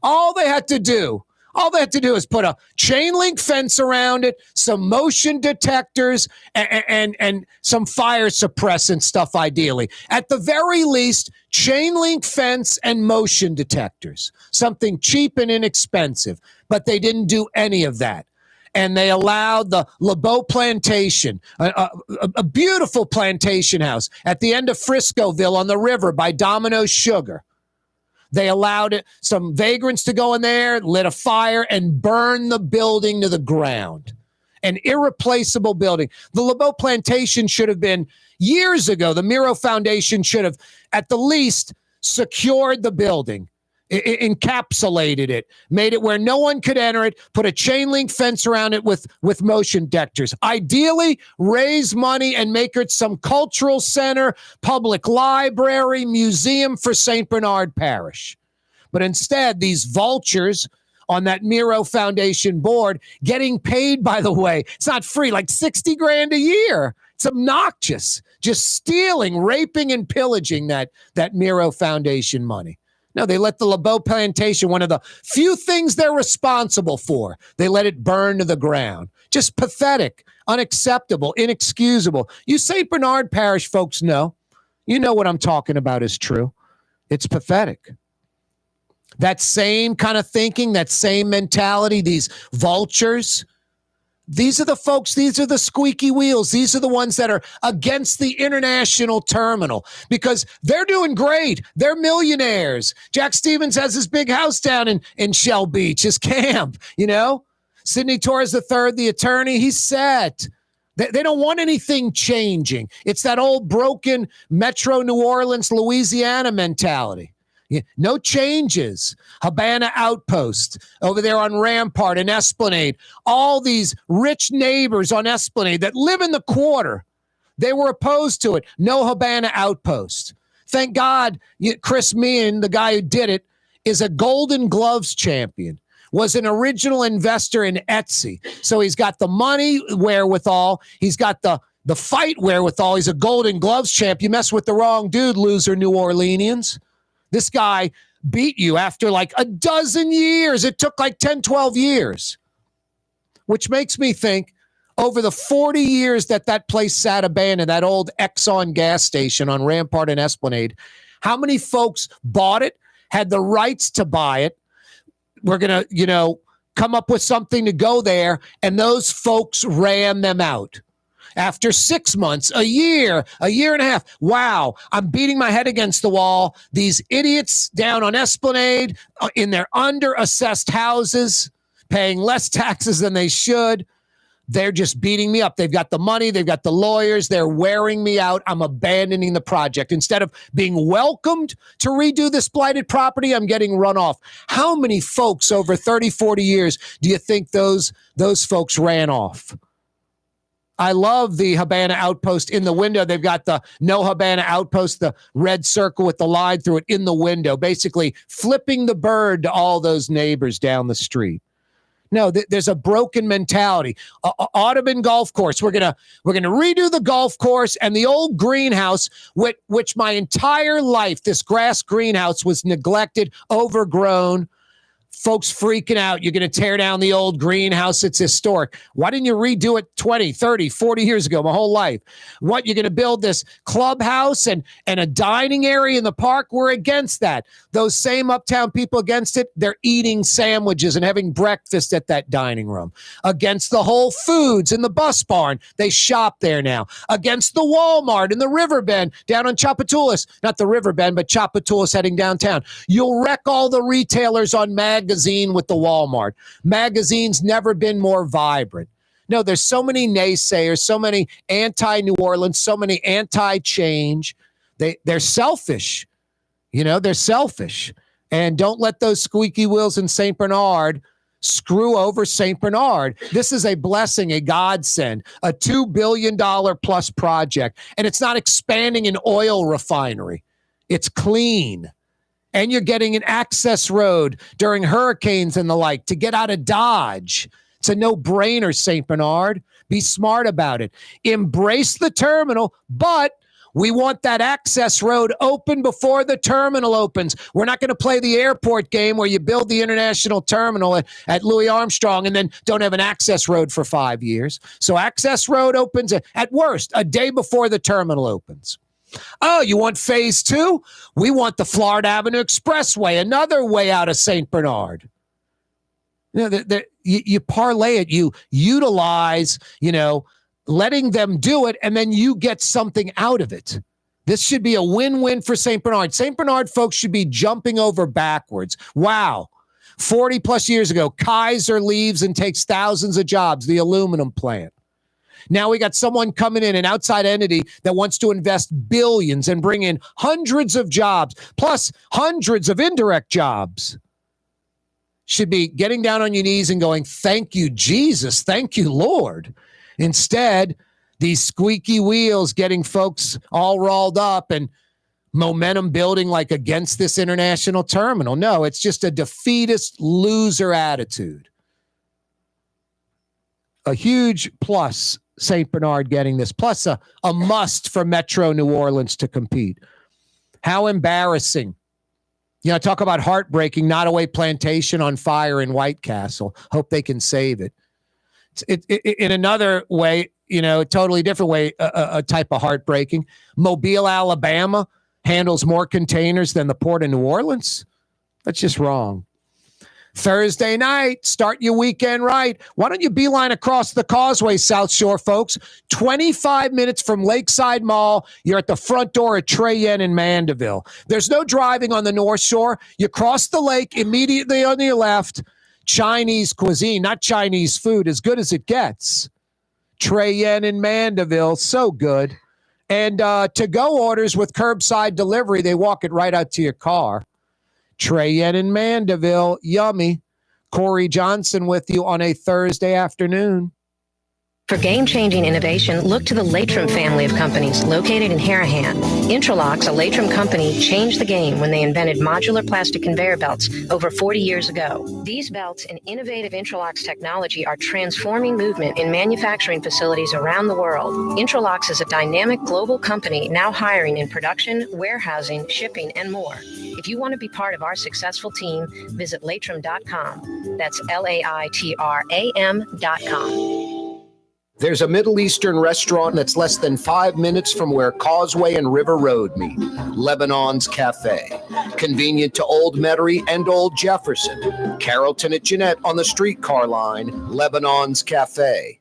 [SPEAKER 1] All they had to do is put a chain link fence around it, some motion detectors, and some fire suppressant stuff, ideally. At the very least, chain link fence and motion detectors. Something cheap and inexpensive. But they didn't do any of that. And they allowed the LeBeau Plantation, a beautiful plantation house at the end of Friscoville on the river by Domino's Sugar. They allowed some vagrants to go in there, lit a fire, and burn the building to the ground. An irreplaceable building. The LeBeau Plantation should have been, years ago, the Miro Foundation should have, at the least, secured the building, encapsulated it, made it where no one could enter it, put a chain link fence around it with motion detectors. Ideally, raise money and make it some cultural center, public library, museum for St. Bernard Parish. But instead, these vultures on that Miro Foundation board, getting paid, by the way, it's not free, like 60 grand a year. It's obnoxious. Just stealing, raping, and pillaging that Miro Foundation money. No, they let the LeBeau plantation, one of the few things they're responsible for, they let it burn to the ground. Just pathetic, unacceptable, inexcusable. You St. Bernard Parish folks know. You know what I'm talking about is true. It's pathetic. That same kind of thinking, that same mentality, these vultures, these are the folks, these are the squeaky wheels. These are the ones that are against the international terminal because they're doing great. They're millionaires. Jack Stevens has his big house down in Shell Beach, his camp, you know. Sidney Torres III, the attorney, he's set. They don't want anything changing. It's that old broken Metro New Orleans, Louisiana mentality. No changes. Habana Outpost over there on Rampart and Esplanade. All these rich neighbors on Esplanade that live in the quarter, they were opposed to it. No Habana Outpost. Thank God Chris Meehan, the guy who did it, is a Golden Gloves champion, was an original investor in Etsy. So he's got the money wherewithal. He's got the fight wherewithal. He's a Golden Gloves champ. You mess with the wrong dude, loser New Orleanians. This guy beat you after like a dozen years. It took like 10, 12 years, which makes me think over the 40 years that place sat abandoned, that old Exxon gas station on Rampart and Esplanade, how many folks bought it, had the rights to buy it? We're going to, come up with something to go there, and those folks ran them out. After 6 months, a year and a half. Wow, I'm beating my head against the wall. These idiots down on Esplanade in their under-assessed houses, paying less taxes than they should. They're just beating me up. They've got the money. They've got the lawyers. They're wearing me out. I'm abandoning the project. Instead of being welcomed to redo this blighted property, I'm getting run off. How many folks over 30, 40 years do you think those folks ran off? I love the Habana Outpost in the window. They've got the no Habana Outpost, the red circle with the line through it in the window, basically flipping the bird to all those neighbors down the street. No, there's a broken mentality. Audubon Golf Course. We're gonna redo the golf course and the old greenhouse, which my entire life, this grass greenhouse was neglected, overgrown. Folks freaking out. You're going to tear down the old greenhouse. It's historic. Why didn't you redo it 20, 30, 40 years ago, my whole life? What, you're going to build this clubhouse and a dining area in the park? We're against that. Those same uptown people against it, they're eating sandwiches and having breakfast at that dining room. Against the Whole Foods in the bus barn. They shop there now. Against the Walmart in the Riverbend down on Chapatoulas. Not the Riverbend, but Chapatoulas heading downtown. You'll wreck all the retailers on Magazine with the Walmart. Magazine's never been more vibrant. No, there's so many naysayers, so many anti-New Orleans, so many anti-change. They're selfish. They're selfish. And don't let those squeaky wheels in St. Bernard screw over St. Bernard. This is a blessing, a godsend, a $2 billion plus project. And it's not expanding an oil refinery. It's clean. And you're getting an access road during hurricanes and the like to get out of Dodge. It's a no-brainer, St. Bernard. Be smart about it. Embrace the terminal, but we want that access road open before the terminal opens. We're not going to play the airport game where you build the international terminal at Louis Armstrong and then don't have an access road for 5 years. So access road opens at worst a day before the terminal opens. Oh, you want phase 2? We want the Florida Avenue Expressway, another way out of St. Bernard. You parlay it, you utilize, letting them do it, and then you get something out of it. This should be a win-win for St. Bernard. St. Bernard folks should be jumping over backwards. Wow. 40 plus years ago, Kaiser leaves and takes thousands of jobs, the aluminum plant. Now we got someone coming in, an outside entity that wants to invest billions and bring in hundreds of jobs, plus hundreds of indirect jobs. Should be getting down on your knees and going, thank you, Jesus. Thank you, Lord. Instead, these squeaky wheels getting folks all rolled up and momentum building like against this international terminal. No, it's just a defeatist loser attitude. A huge plus, St. Bernard getting this, plus a must for Metro New Orleans to compete. How embarrassing Talk about heartbreaking. Nottoway Plantation on fire in White Castle. Hope they can save it. In another way, a totally different way, a type of heartbreaking. Mobile, Alabama handles more containers than the Port of New Orleans. That's just wrong. Thursday night, start your weekend right. Why don't you beeline across the causeway, South Shore folks? 25 minutes from Lakeside Mall, you're at the front door at Trey Yen in Mandeville. There's no driving on the North Shore. You cross the lake immediately on your left. Chinese cuisine, not Chinese food, as good as it gets. Trey Yen in Mandeville, so good. And to-go orders with curbside delivery, they walk it right out to your car. Trey Yen in Mandeville, yummy. Corey Johnson with you on a Thursday afternoon.
[SPEAKER 8] For game-changing innovation, look to the Latrim family of companies located in Harahan. Intralocks, a Latrim company, changed the game when they invented modular plastic conveyor belts over 40 years ago. These belts and innovative Intralocks technology are transforming movement in manufacturing facilities around the world. Intralocks is a dynamic global company now hiring in production, warehousing, shipping, and more. If you want to be part of our successful team, visit Latrim.com. That's LAITRAM.com.
[SPEAKER 5] There's a Middle Eastern restaurant that's less than 5 minutes from where Causeway and River Road meet, Lebanon's Cafe. Convenient to Old Metairie and Old Jefferson. Carrollton at Jeanette on the streetcar line, Lebanon's Cafe.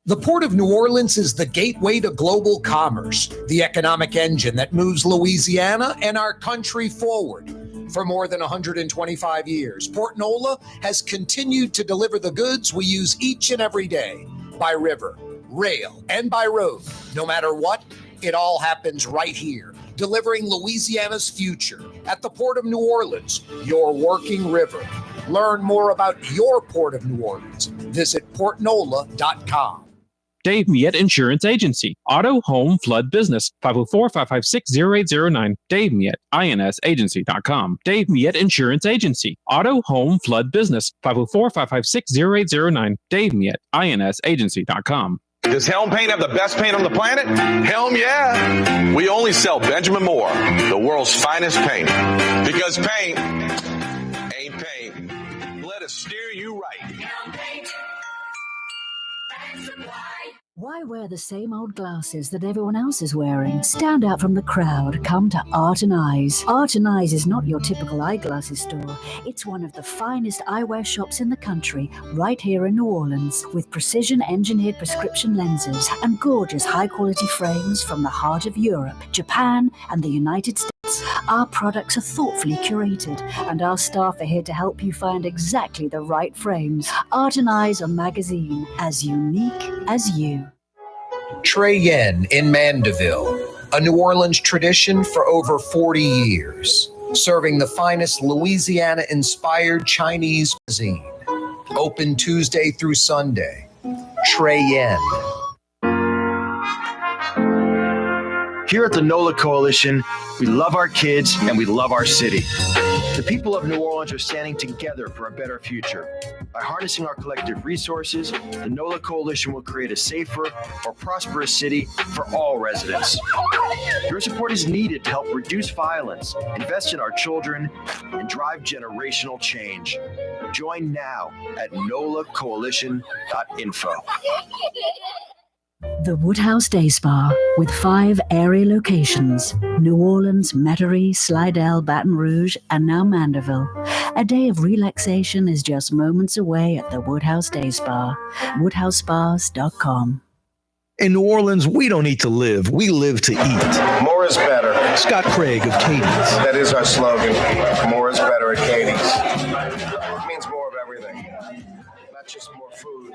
[SPEAKER 5] The Port of New Orleans is the gateway to global commerce, the economic engine that moves Louisiana and our country forward. For more than 125 years, Port Nola has continued to deliver the goods we use each and every day. By river, rail, and by road. No matter what, it all happens right here, delivering Louisiana's future at the Port of New Orleans, your working river. Learn more about your Port of New Orleans. Visit portnola.com.
[SPEAKER 4] Dave Miette Insurance Agency. Auto, home, flood, business. 504-556-0809. Dave Miette, INSagency.com. Dave Miette Insurance Agency. Auto, home, flood, business. 504-556-0809. Dave Miette, INSagency.com.
[SPEAKER 6] Does Helm Paint have the best paint on the planet? Helm, yeah. We only sell Benjamin Moore, the world's finest paint. Because paint ain't paint. Let us steer you right. Helm Paint.
[SPEAKER 3] Why wear the same old glasses that everyone else is wearing? Stand out from the crowd. Come to Art and Eyes. Art and Eyes is not your typical eyeglasses store. It's one of the finest eyewear shops in the country, right here in New Orleans, with precision-engineered prescription lenses and gorgeous high-quality frames from the heart of Europe, Japan, and the United States. Our products are thoughtfully curated, and our staff are here to help you find exactly the right frames. Art and Eyes on magazine, as unique as you.
[SPEAKER 5] Trey Yen in Mandeville, a New Orleans tradition for over 40 years, serving the finest Louisiana-inspired Chinese cuisine. Open Tuesday through Sunday. Trey Yen.
[SPEAKER 2] Here at the NOLA Coalition, we love our kids and we love our city. The people of New Orleans are standing together for a better future. By harnessing our collective resources, the NOLA Coalition will create a safer, more prosperous city for all residents. Your support is needed to help reduce violence, invest in our children, and drive generational change. Join now at nolacoalition.info.
[SPEAKER 3] The Woodhouse Day Spa, with 5 area locations, New Orleans, Metairie, Slidell, Baton Rouge, and now Mandeville. A day of relaxation is just moments away at the Woodhouse Day Spa, woodhousespas.com.
[SPEAKER 10] In New Orleans, we don't eat to live, we live to eat.
[SPEAKER 14] More is better.
[SPEAKER 10] Scott Craig of Katie's.
[SPEAKER 14] That is our slogan. More is better at Katie's. It means more of everything. Not just more food,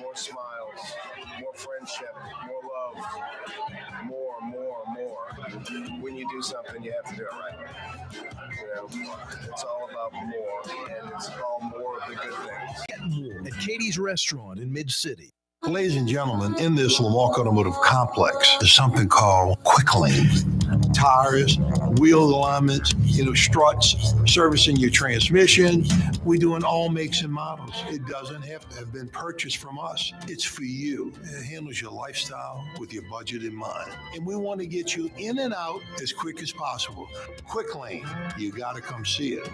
[SPEAKER 14] more smiles, more friendship, more love, more. When you do something, you have to do it right. It's all about more, and it's all more of the good things.
[SPEAKER 10] Get more at Katie's Restaurant in Mid-City.
[SPEAKER 13] Ladies and gentlemen, in this Lamarck Automotive Complex is something called Quick Lane. tires, wheel alignments, struts, servicing your transmission. We do in all makes and models. It doesn't have to have been purchased from us. It's for you. It handles your lifestyle with your budget in mind. And we want to get you in and out as quick as possible. Quick Lane, you got to come see it.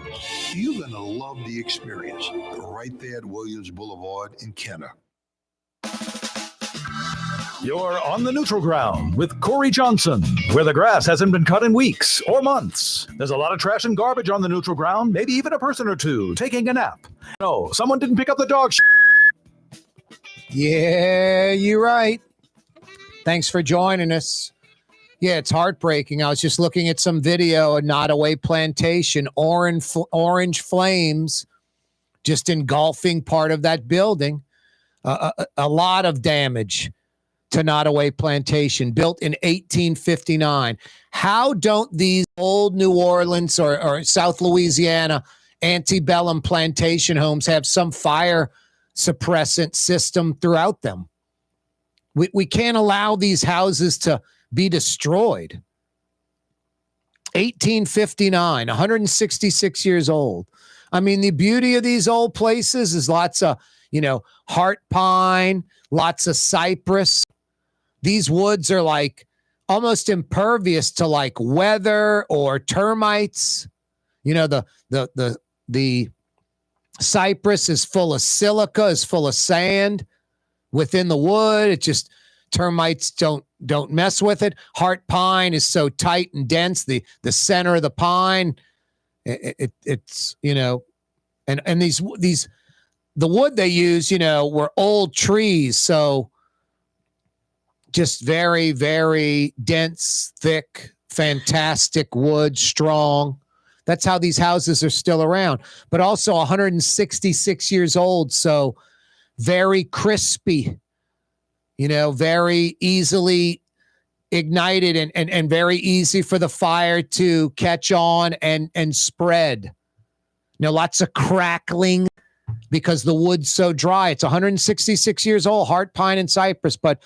[SPEAKER 13] You're going to love the experience right there at Williams Boulevard in Kenner.
[SPEAKER 10] You're on the neutral ground with Corey Johnson, where the grass hasn't been cut in weeks or months. There's a lot of trash and garbage on the neutral ground, maybe even a person or two taking a nap. No, someone didn't pick up the dog.
[SPEAKER 1] Yeah, you're right. Thanks for joining us. Yeah, it's heartbreaking. I was just looking at some video of Nottoway Plantation, orange flames just engulfing part of that building. A lot of damage to Nottoway Plantation, built in 1859. How don't these old New Orleans or South Louisiana antebellum plantation homes have some fire suppressant system throughout them? We can't allow these houses to be destroyed. 1859, 166 years old. I mean, the beauty of these old places is lots of, heart pine, lots of cypress. These woods are like almost impervious to like weather or termites. The cypress is full of silica, is full of sand within the wood. It just, termites don't mess with it. Heart pine is so tight and dense. The center of the pine, it's and these the wood they use, were old trees, so just very, very dense, thick, fantastic wood, strong. That's how these houses are still around. But also 166 years old, so very crispy, very easily ignited and very easy for the fire to catch on and spread. Lots of crackling because the wood's so dry. It's 166 years old, heart pine and cypress, but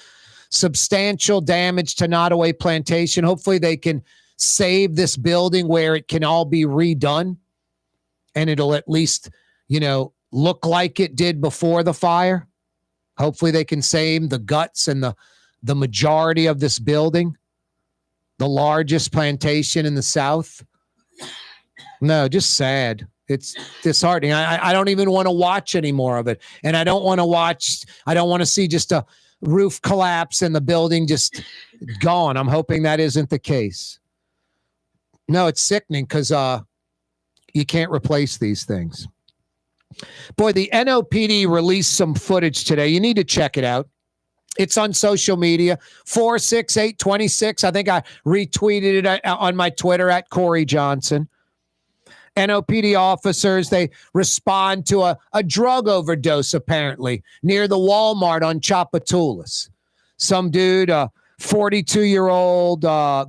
[SPEAKER 1] substantial damage to Nottoway Plantation. Hopefully they can save this building where it can all be redone and it'll at least, look like it did before the fire. Hopefully they can save the guts and the majority of this building, the largest plantation in the South. No, just sad. It's disheartening. I don't even want to watch any more of it. And I don't want to see just a roof collapse and the building just gone. I'm hoping that isn't the case. No, it's sickening because you can't replace these things. Boy, the NOPD released some footage today. You need to check it out. It's on social media. 46826. I think I retweeted it on my Twitter at Corey Johnson. NOPD officers, they respond to a drug overdose, apparently, near the Walmart on Tchoupitoulas. Some dude, 42-year-old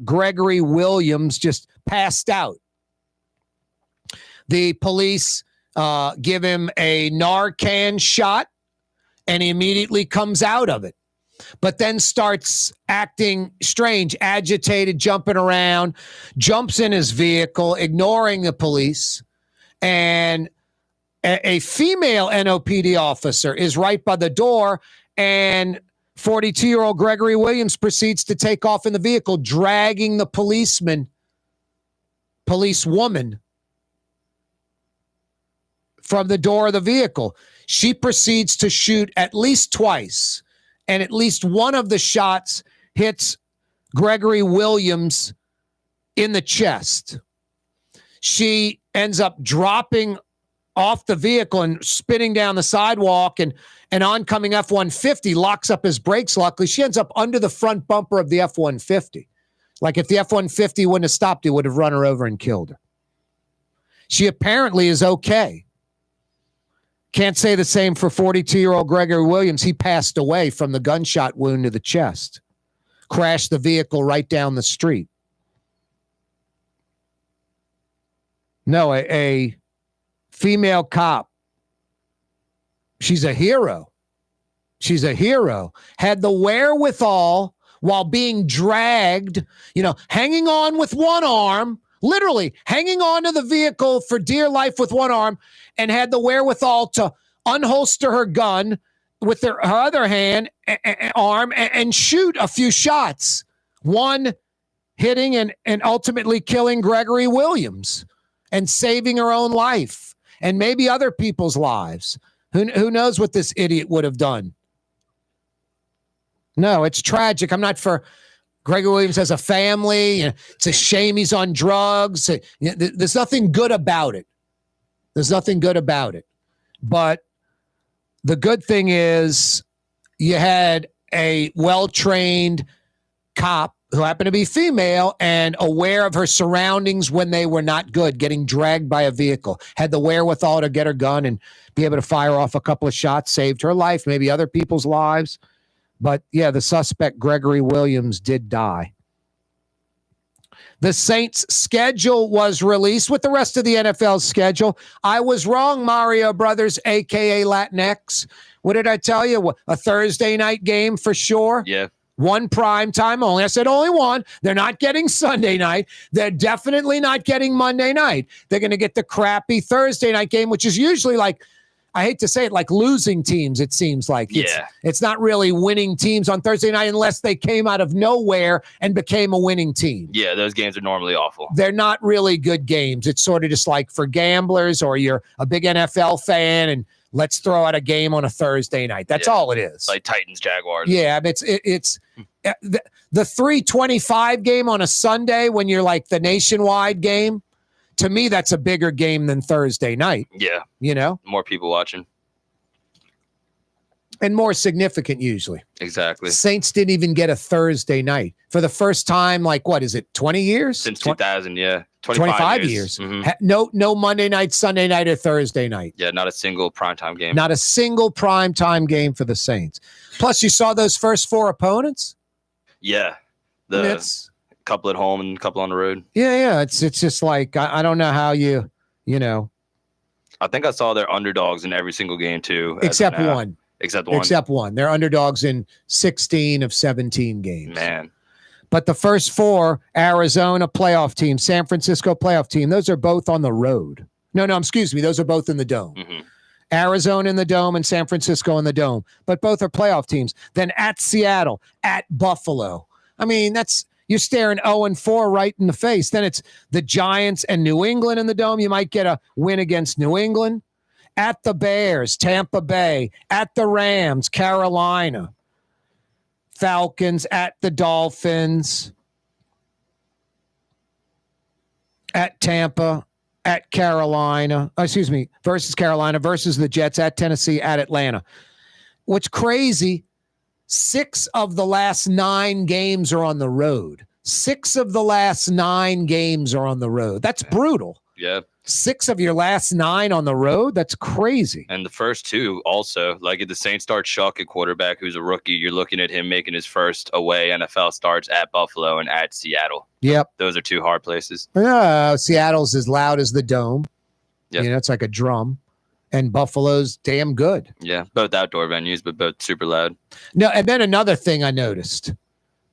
[SPEAKER 1] Gregory Williams, just passed out. The police give him a Narcan shot, and he immediately comes out of it, but then starts acting strange, agitated, jumping around, jumps in his vehicle, ignoring the police. And a female NOPD officer is right by the door, and 42-year-old Gregory Williams proceeds to take off in the vehicle, dragging the policewoman from the door of the vehicle. She proceeds to shoot at least twice, and at least one of the shots hits Gregory Williams in the chest. She ends up dropping off the vehicle and spinning down the sidewalk, and an oncoming F-150 locks up his brakes. Luckily, she ends up under the front bumper of the F-150. Like if the F-150 wouldn't have stopped, he would have run her over and killed her. She apparently is okay. Can't say the same for 42-year-old Gregory Williams. He passed away from the gunshot wound to the chest. Crashed the vehicle right down the street. No, a female cop. She's a hero. She's a hero. Had the wherewithal while being dragged, hanging on with one arm, literally hanging on to the vehicle for dear life with one arm, and had the wherewithal to unholster her gun with her other arm and shoot a few shots. One hitting and ultimately killing Gregory Williams and saving her own life and maybe other people's lives. Who knows what this idiot would have done? No, it's tragic. I'm not for Gregory Williams as a family. It's a shame he's on drugs. There's nothing good about it. There's nothing good about it. But the good thing is you had a well-trained cop who happened to be female and aware of her surroundings when they were not good, getting dragged by a vehicle, had the wherewithal to get her gun and be able to fire off a couple of shots, saved her life, maybe other people's lives. But yeah, the suspect, Gregory Williams, did die. The Saints' schedule was released with the rest of the NFL's schedule. I was wrong, Mario Brothers, a.k.a. Latinx. What did I tell you? A Thursday night game for sure?
[SPEAKER 12] Yeah.
[SPEAKER 1] One prime time only. I said only one. They're not getting Sunday night. They're definitely not getting Monday night. They're going to get the crappy Thursday night game, which is usually like, I hate to say it, like losing teams, it seems like. It's not really winning teams on Thursday night unless they came out of nowhere and became a winning team.
[SPEAKER 12] Yeah, those games are normally awful.
[SPEAKER 1] They're not really good games. It's sort of just like for gamblers or you're a big NFL fan and let's throw out a game on a Thursday night. That's all it is.
[SPEAKER 12] Like Titans, Jaguars.
[SPEAKER 1] Yeah, it's the 3:25 game on a Sunday when you're like the nationwide game. To me, that's a bigger game than Thursday night.
[SPEAKER 12] Yeah. More people watching.
[SPEAKER 1] And more significant usually.
[SPEAKER 12] Exactly.
[SPEAKER 1] Saints didn't even get a Thursday night for the first time, like what is it, 20 years?
[SPEAKER 12] Since 2000, yeah.
[SPEAKER 1] 25 years.
[SPEAKER 12] Mm-hmm.
[SPEAKER 1] No Monday night, Sunday night, or Thursday night.
[SPEAKER 12] Yeah, not a single primetime game.
[SPEAKER 1] Not a single primetime game for the Saints. Plus, you saw those first four opponents?
[SPEAKER 12] Yeah. The couple at home and a couple on the road.
[SPEAKER 1] Yeah. It's just like, I don't know how you know.
[SPEAKER 12] I think I saw their underdogs in every single game, too.
[SPEAKER 1] Except one.
[SPEAKER 12] Except one.
[SPEAKER 1] They're underdogs in 16 of 17 games.
[SPEAKER 12] Man.
[SPEAKER 1] But the first four, Arizona playoff team, San Francisco playoff team, those are both on the road. No, excuse me. Those are both in the Dome.
[SPEAKER 12] Mm-hmm.
[SPEAKER 1] Arizona in the Dome and San Francisco in the Dome. But both are playoff teams. Then at Seattle, at Buffalo. I mean, you're staring 0-4 right in the face. Then it's the Giants and New England in the Dome. You might get a win against New England. At the Bears, Tampa Bay. At the Rams, Carolina. Falcons, at the Dolphins. At Tampa, at Carolina. Versus Carolina, versus the Jets, at Tennessee, at Atlanta. What's crazy, 6 of the last 9 games are on the road. 6 of the last 9 games are on the road. That's brutal.
[SPEAKER 12] Yeah.
[SPEAKER 1] 6 of your last 9 on the road? That's crazy.
[SPEAKER 12] And the first 2 also, like if the Saints start Shuck at quarterback, who's a rookie, you're looking at him making his first away NFL starts at Buffalo and at Seattle.
[SPEAKER 1] Yep.
[SPEAKER 12] Those are 2 hard places.
[SPEAKER 1] Seattle's as loud as the Dome.
[SPEAKER 12] Yep.
[SPEAKER 1] It's like a drum. And Buffalo's damn good.
[SPEAKER 12] Yeah, both outdoor venues, but both super loud.
[SPEAKER 1] No, and then another thing I noticed.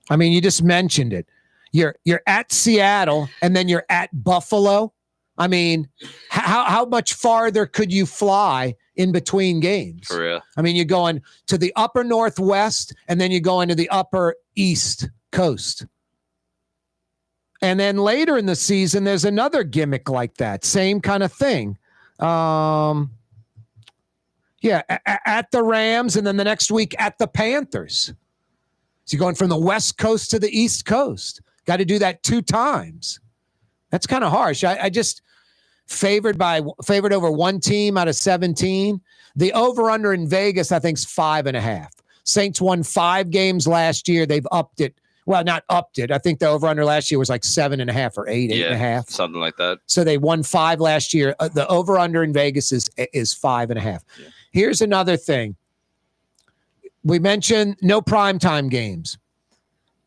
[SPEAKER 1] I mean, you just mentioned it. You're at Seattle, and then you're at Buffalo. I mean, how much farther could you fly in between games?
[SPEAKER 12] For real.
[SPEAKER 1] I mean, you're going to the upper Northwest, and then you're going to the upper East Coast. And then later in the season, there's another gimmick like that. Same kind of thing. At the Rams, and then the next week at the Panthers. So you're going from the West Coast to the East Coast. Got to do that 2 times. That's kind of harsh. I just favored over one team out of 17. The over-under in Vegas, I think, is 5.5. Saints won 5 games last year. They've upped it. Well, not upped it. I think the over-under last year was like 7.5 or 8.5.
[SPEAKER 12] Something like that.
[SPEAKER 1] So they won 5 last year. The over-under in Vegas is 5.5. Yeah. Here's another thing. We mentioned no primetime games.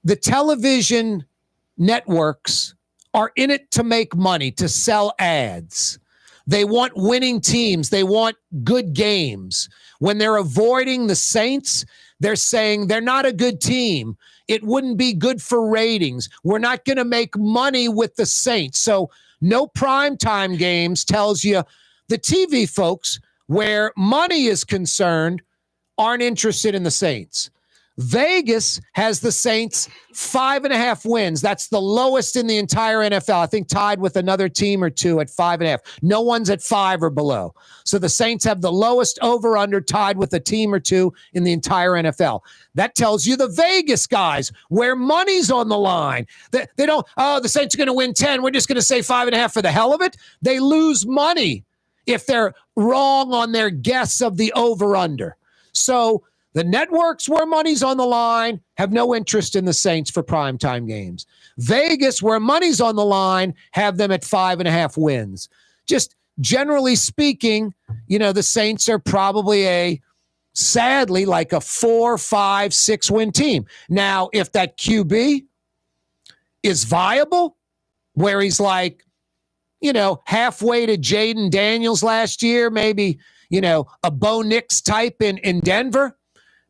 [SPEAKER 1] The television networks are in it to make money, to sell ads. They want winning teams. They want good games. When they're avoiding the Saints, They're saying they're not a good team. It wouldn't be good for ratings. We're not going to make money with the Saints. So no primetime games tells you the TV folks, where money is concerned, aren't interested in the Saints. Vegas has the Saints 5.5 wins. That's the lowest in the entire NFL. I think tied with another team or two at 5.5. No one's at 5 or below. So the Saints have the lowest over-under, tied with a team or two in the entire NFL. That tells you the Vegas guys, where money's on the line. They don't, the Saints are going to win 10. We're just going to say 5.5 for the hell of it. They lose money if they're wrong on their guess of the over-under. So the networks where money's on the line have no interest in the Saints for primetime games. Vegas, where money's on the line, have them at 5.5 wins. Just generally speaking, the Saints are probably sadly, like a 4, 5, 6 win team. Now, if that QB is viable, where he's like, halfway to Jaden Daniels last year, maybe, a Bo Nix type in Denver,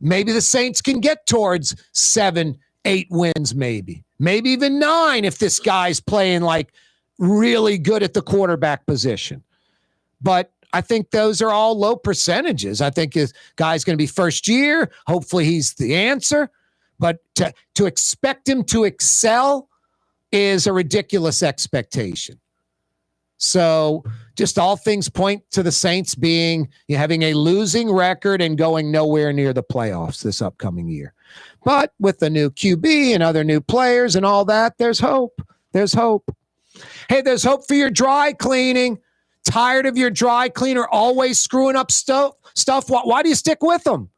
[SPEAKER 1] maybe the Saints can get towards 7, 8 wins, maybe even 9 if this guy's playing like really good at the quarterback position. But I think those are all low percentages. I think his guy's going to be first year. Hopefully he's the answer. But to expect him to excel is a ridiculous expectation. So just all things point to the Saints having a losing record and going nowhere near the playoffs this upcoming year. But with the new QB and other new players and all that, there's hope. There's hope. Hey, there's hope for your dry cleaning. Tired of your dry cleaner always screwing up stuff? Why do you stick with them?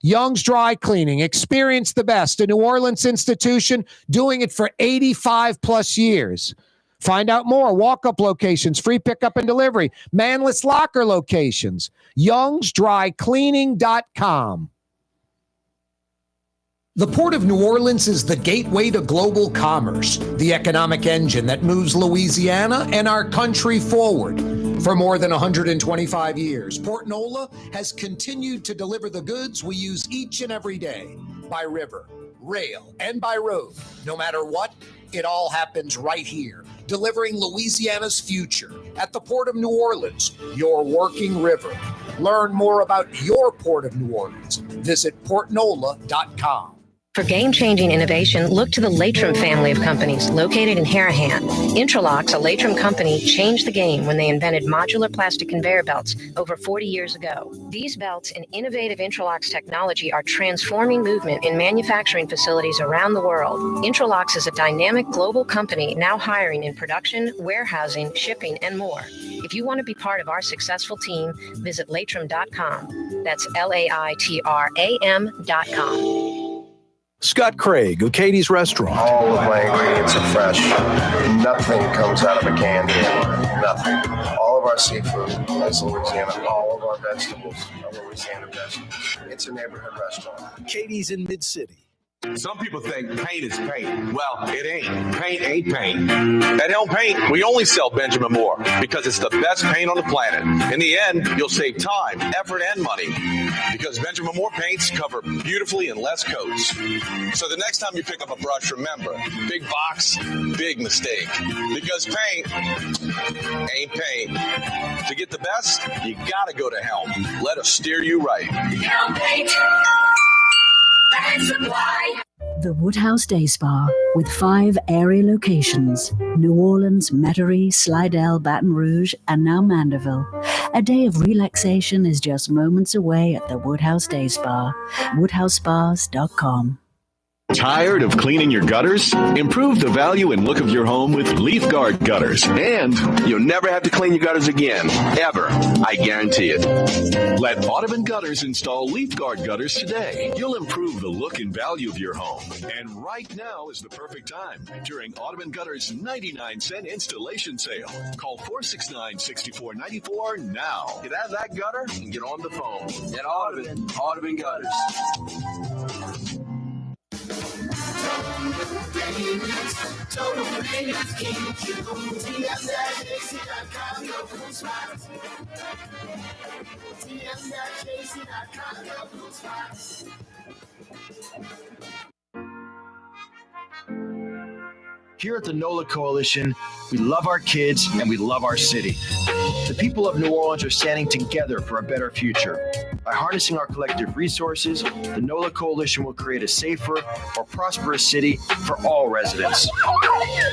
[SPEAKER 1] Young's Dry Cleaning. Experience the best. A New Orleans institution doing it for 85 plus years. Find out more. Walk-up locations, free pickup and delivery, manless locker locations. youngsdrycleaning.com. The Port of New Orleans is the gateway to global commerce, the economic engine that moves Louisiana and our country forward. For more than 125 years, Port Nola has continued to deliver the goods we use each and every day, by river, rail, and by road. No matter what, it all happens right here, delivering Louisiana's future at the Port of New Orleans, your working river. Learn more about your Port of New Orleans. Visit portnola.com.
[SPEAKER 8] For game-changing innovation, look to the Latrim family of companies located in Harahan. Intralocks, a Latrim company, changed the game when they invented modular plastic conveyor belts over 40 years ago. These belts and innovative Intralocks technology are transforming movement in manufacturing facilities around the world. Intralocks is a dynamic global company now hiring in production, warehousing, shipping, and more. If you want to be part of our successful team, visit Latrim.com. That's LAITRAM.com.
[SPEAKER 10] Scott Craig of Katie's Restaurant.
[SPEAKER 14] All of my ingredients are fresh. Nothing comes out of a can here. Nothing. All of our seafood is Louisiana. All of our vegetables are Louisiana vegetables. It's a neighborhood restaurant.
[SPEAKER 10] Katie's in Mid-City.
[SPEAKER 6] Some people think paint is paint. Well, it ain't. Paint ain't paint. At Helm Paint, we only sell Benjamin Moore because it's the best paint on the planet. In the end, you'll save time, effort, and money because Benjamin Moore paints cover beautifully in less coats. So the next time you pick up a brush, remember, big box, big mistake. Because paint ain't paint. To get the best, you gotta go to Helm. Let us steer you right. Helm Paint.
[SPEAKER 3] The Woodhouse Day Spa, with 5 area locations: New Orleans, Metairie, Slidell, Baton Rouge, and now Mandeville. A day of relaxation is just moments away at the Woodhouse Day Spa. WoodhouseSpas.com.
[SPEAKER 7] Tired of cleaning your gutters? Improve the value and look of your home with Leaf Guard gutters. And you'll never have to clean your gutters again, ever. I guarantee it. Let Audubon Gutters install Leaf Guard gutters today. You'll improve the look and value of your home. And right now is the perfect time during Audubon Gutters' 99-cent installation sale. Call 469-6494 now. Get out of that gutter and get on the phone. At Audubon Gutters.
[SPEAKER 15] Total payments, keep you TM-JC.com, your cool spots. TM-JC.com, your cool spots.
[SPEAKER 2] Here at the NOLA Coalition, we love our kids and we love our city. The people of New Orleans are standing together for a better future. By harnessing our collective resources, the NOLA Coalition will create a safer, more prosperous city for all residents.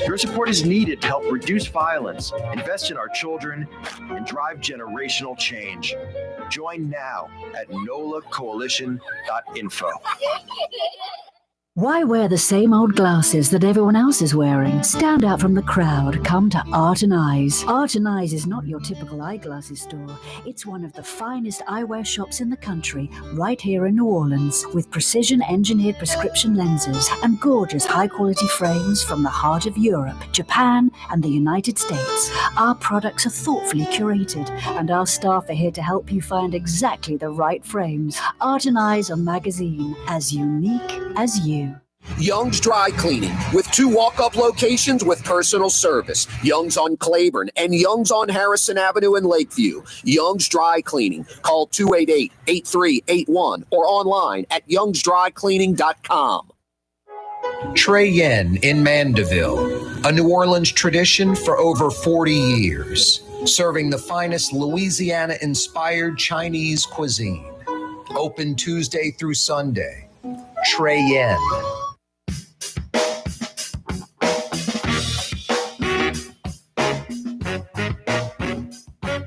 [SPEAKER 2] Your support is needed to help reduce violence, invest in our children, and drive generational change. Join now at nolacoalition.info.
[SPEAKER 3] Why wear the same old glasses that everyone else is wearing? Stand out from the crowd. Come to Art and Eyes. Art and Eyes is not your typical eyeglasses store. It's one of the finest eyewear shops in the country, right here in New Orleans, with precision-engineered prescription lenses and gorgeous high-quality frames from the heart of Europe, Japan, and the United States. Our products are thoughtfully curated, and our staff are here to help you find exactly the right frames. Art and Eyes on magazine, as unique as you.
[SPEAKER 5] Young's Dry Cleaning, with 2 walk-up locations with personal service. Young's on Claiborne and Young's on Harrison Avenue in Lakeview. Young's Dry Cleaning. Call 288-8381 or online at youngsdrycleaning.com.
[SPEAKER 20] Trey Yen in Mandeville, a New Orleans tradition for over 40 years, serving the finest Louisiana-inspired Chinese cuisine. Open Tuesday through Sunday. Trey Yen.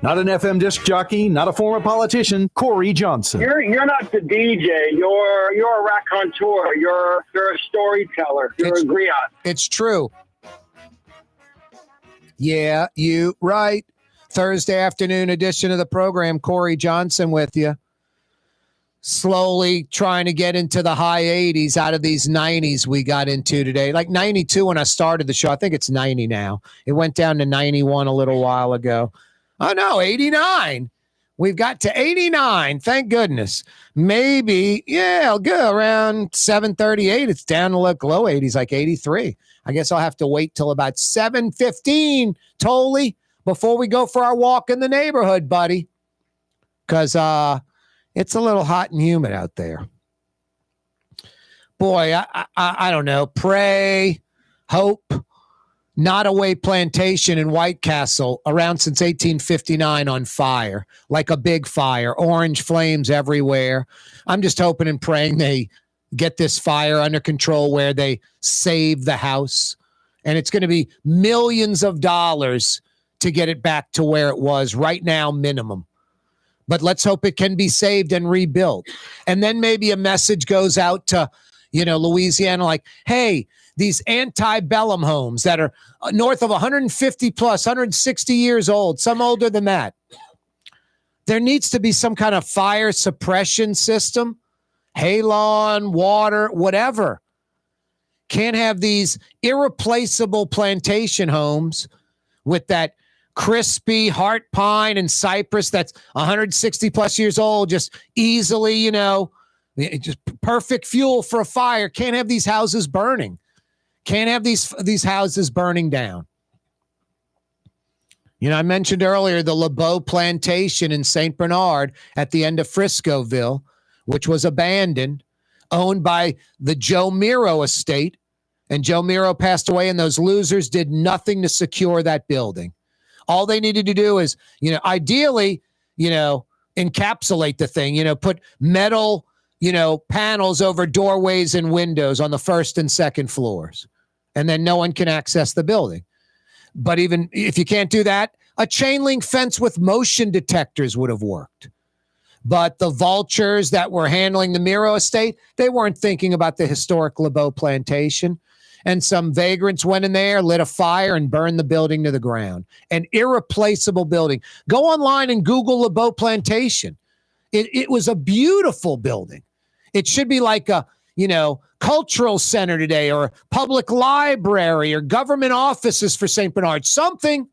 [SPEAKER 10] Not an FM disc jockey, not a former politician, Corey Johnson.
[SPEAKER 16] You're not the DJ. You're a raconteur. You're a storyteller. You're a griot.
[SPEAKER 1] It's true. Yeah, you right. Thursday afternoon edition of the program. Corey Johnson with you. Slowly trying to get into the high 80s out of these 90s we got into today. Like 92 when I started the show. I think it's 90 now. It went down to 91 a little while ago. Oh, no, 89. We've got to 89. Thank goodness. Maybe, yeah, I'll go around 738. It's down to look low 80s, like 83. I guess I'll have to wait till about 7:15, Tolley, before we go for our walk in the neighborhood, buddy. Because it's a little hot and humid out there. Boy, I don't know. Pray, hope. Nottoway Plantation in White Castle, around since 1859, on fire, like a big fire, orange flames everywhere. I'm just hoping and praying they get this fire under control where they save the house. And it's going to be millions of dollars to get it back to where it was right now, minimum. But let's hope it can be saved and rebuilt. And then maybe a message goes out to, Louisiana, like, hey, these antebellum homes that are north of 150 plus, 160 years old, some older than that. There needs to be some kind of fire suppression system, halon, water, whatever. Can't have these irreplaceable plantation homes with that crispy heart pine and cypress that's 160 plus years old, just easily, just perfect fuel for a fire. Can't have these houses burning. Can't have these houses burning down. I mentioned earlier the LeBeau Plantation in St. Bernard at the end of Friscoville, which was abandoned, owned by the Joe Miro estate. And Joe Miro passed away, and those losers did nothing to secure that building. All they needed to do is, ideally, encapsulate the thing, put metal, panels over doorways and windows on the first and second floors. And then no one can access the building. But even if you can't do that, a chain link fence with motion detectors would have worked. But the vultures that were handling the Miro estate, they weren't thinking about the historic LeBeau Plantation. And some vagrants went in there, lit a fire, and burned the building to the ground. An irreplaceable building. Go online and Google LeBeau Plantation. It was a beautiful building. It should be like a, cultural center today, or a public library, or government offices for St. Bernard. Something.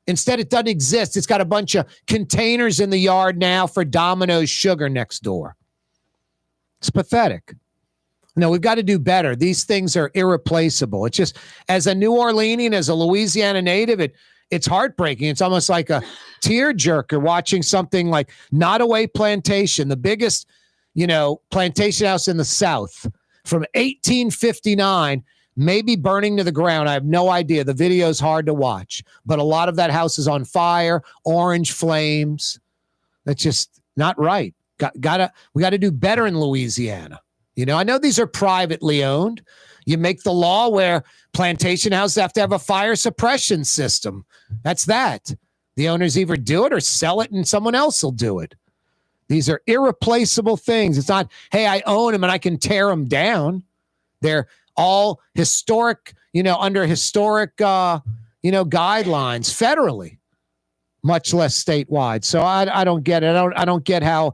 [SPEAKER 1] Instead, it doesn't exist. It's got a bunch of containers in the yard now for Domino's sugar next door. It's pathetic. No, we've got to do better. These things are irreplaceable. It's just, as a New Orleanian, as a Louisiana native, it's heartbreaking. It's almost like a tearjerker watching something like Nottoway Plantation, the biggest, plantation house in the South from 1859, maybe burning to the ground. I have no idea. The video's hard to watch, but a lot of that house is on fire, orange flames. That's just not right. We got to do better in Louisiana. I know these are privately owned. You make the law where plantation houses have to have a fire suppression system. That's that. The owners either do it or sell it and someone else will do it. These are irreplaceable things. It's not, hey, I own them and I can tear them down. They're all historic, under historic, guidelines federally, much less statewide. So I don't get it. I don't get how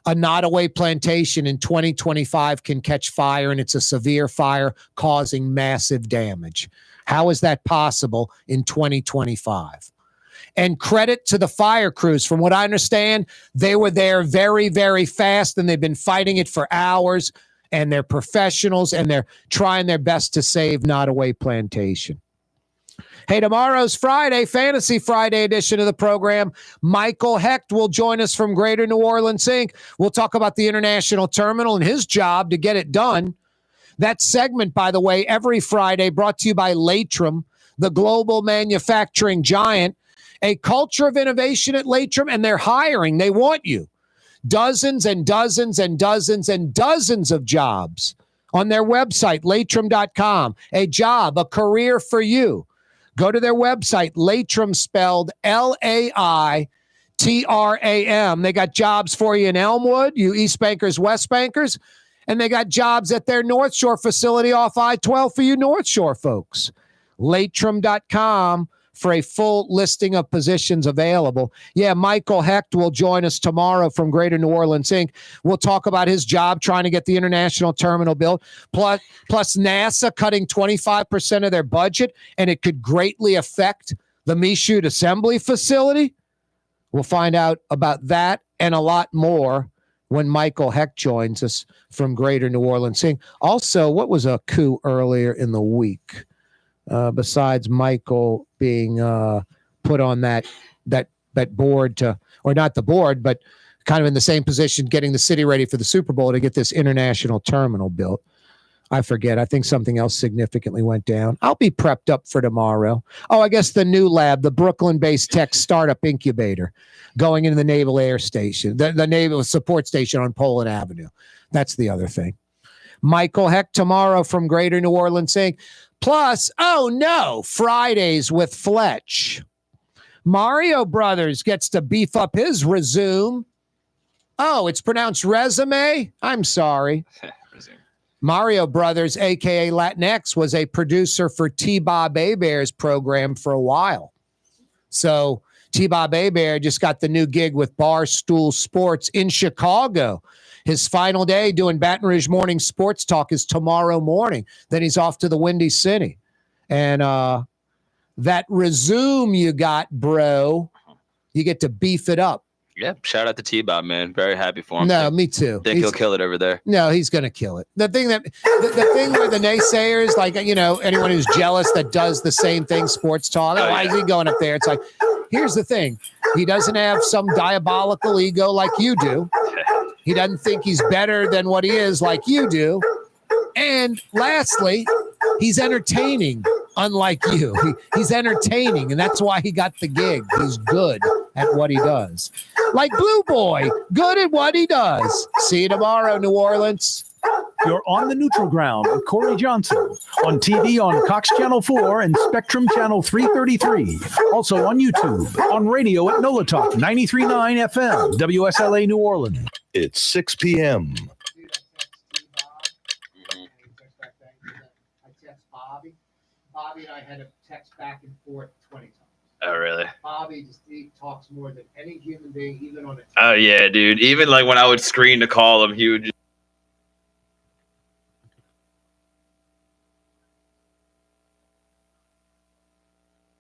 [SPEAKER 1] a Nottoway plantation in 2025 can catch fire and it's a severe fire causing massive damage. How is that possible in 2025? And credit to the fire crews. From what I understand, they were there very, very fast and they've been fighting it for hours, and they're professionals and they're trying their best to save Nottoway Plantation. Hey, tomorrow's Friday, Fantasy Friday edition of the program. Michael Hecht will join us from Greater New Orleans Inc. We'll talk about the international terminal and his job to get it done. That segment, by the way, every Friday brought to you by Latrim, the global manufacturing giant. A culture of innovation at Latrim, and they're hiring. They want you. Dozens and dozens and dozens and dozens of jobs on their website, latrim.com. A job, a career for you. Go to their website, Latrim, spelled Laitram. They got jobs for you in Elmwood, you East Bankers, West Bankers, and they got jobs at their North Shore facility off I-12 for you North Shore folks. Latrim.com for a full listing of positions available. Yeah, Michael Hecht will join us tomorrow from Greater New Orleans Inc. We'll talk about his job trying to get the international terminal built, plus NASA cutting 25% of their budget, and it could greatly affect the Michoud assembly facility. We'll find out about that and a lot more when Michael Hecht joins us from Greater New Orleans Inc. Also, what was a coup earlier in the week? Besides Michael being put on that board to, or not the board, but kind of in the same position, getting the city ready for the Super Bowl to get this international terminal built. I forget. I think something else significantly went down. I'll be prepped up for tomorrow. Oh, I guess the new lab, the Brooklyn-based tech startup incubator, going into the Naval Air Station, the Naval Support Station on Poland Avenue. That's the other thing. Michael Hecht tomorrow from Greater New Orleans Inc. Plus, oh no, Fridays with Fletch. Mario Brothers gets to beef up his resume. Oh, it's pronounced resume? I'm sorry. Mario Brothers, a.k.a. Latinx, was a producer for T-Bob Hebert's program for a while. So T-Bob Hebert just got the new gig with Barstool Sports in Chicago. His final day doing Baton Rouge Morning Sports Talk is tomorrow morning. Then he's off to the Windy City. And that resume you got, bro, you get to beef it up.
[SPEAKER 12] Yeah, shout out to T-Bob, man. Very happy for him.
[SPEAKER 1] No, me too.
[SPEAKER 12] Think he'll kill it over there.
[SPEAKER 1] No, he's going to kill it. The thing where the naysayers, like, anyone who's jealous that does the same thing, sports talk, why is he going up there? It's like, here's the thing. He doesn't have some diabolical ego like you do. He doesn't think he's better than what he is like you do. And lastly, he's entertaining, unlike you. He's entertaining, and that's why he got the gig. He's good at what he does. Like Blue Boy, good at what he does. See you tomorrow, New Orleans.
[SPEAKER 10] You're on the neutral ground with Corey Johnson on TV on Cox Channel 4 and Spectrum Channel 333. Also on YouTube, on radio at NOLA Talk 93.9 FM, WSLA New Orleans.
[SPEAKER 19] It's 6 p.m.
[SPEAKER 1] Bobby and I had to text back and forth 20 times.
[SPEAKER 12] Oh, really?
[SPEAKER 1] Bobby he talks more than any human being, even on a.
[SPEAKER 12] Oh, yeah, dude. Even like when I would screen to call him, he would just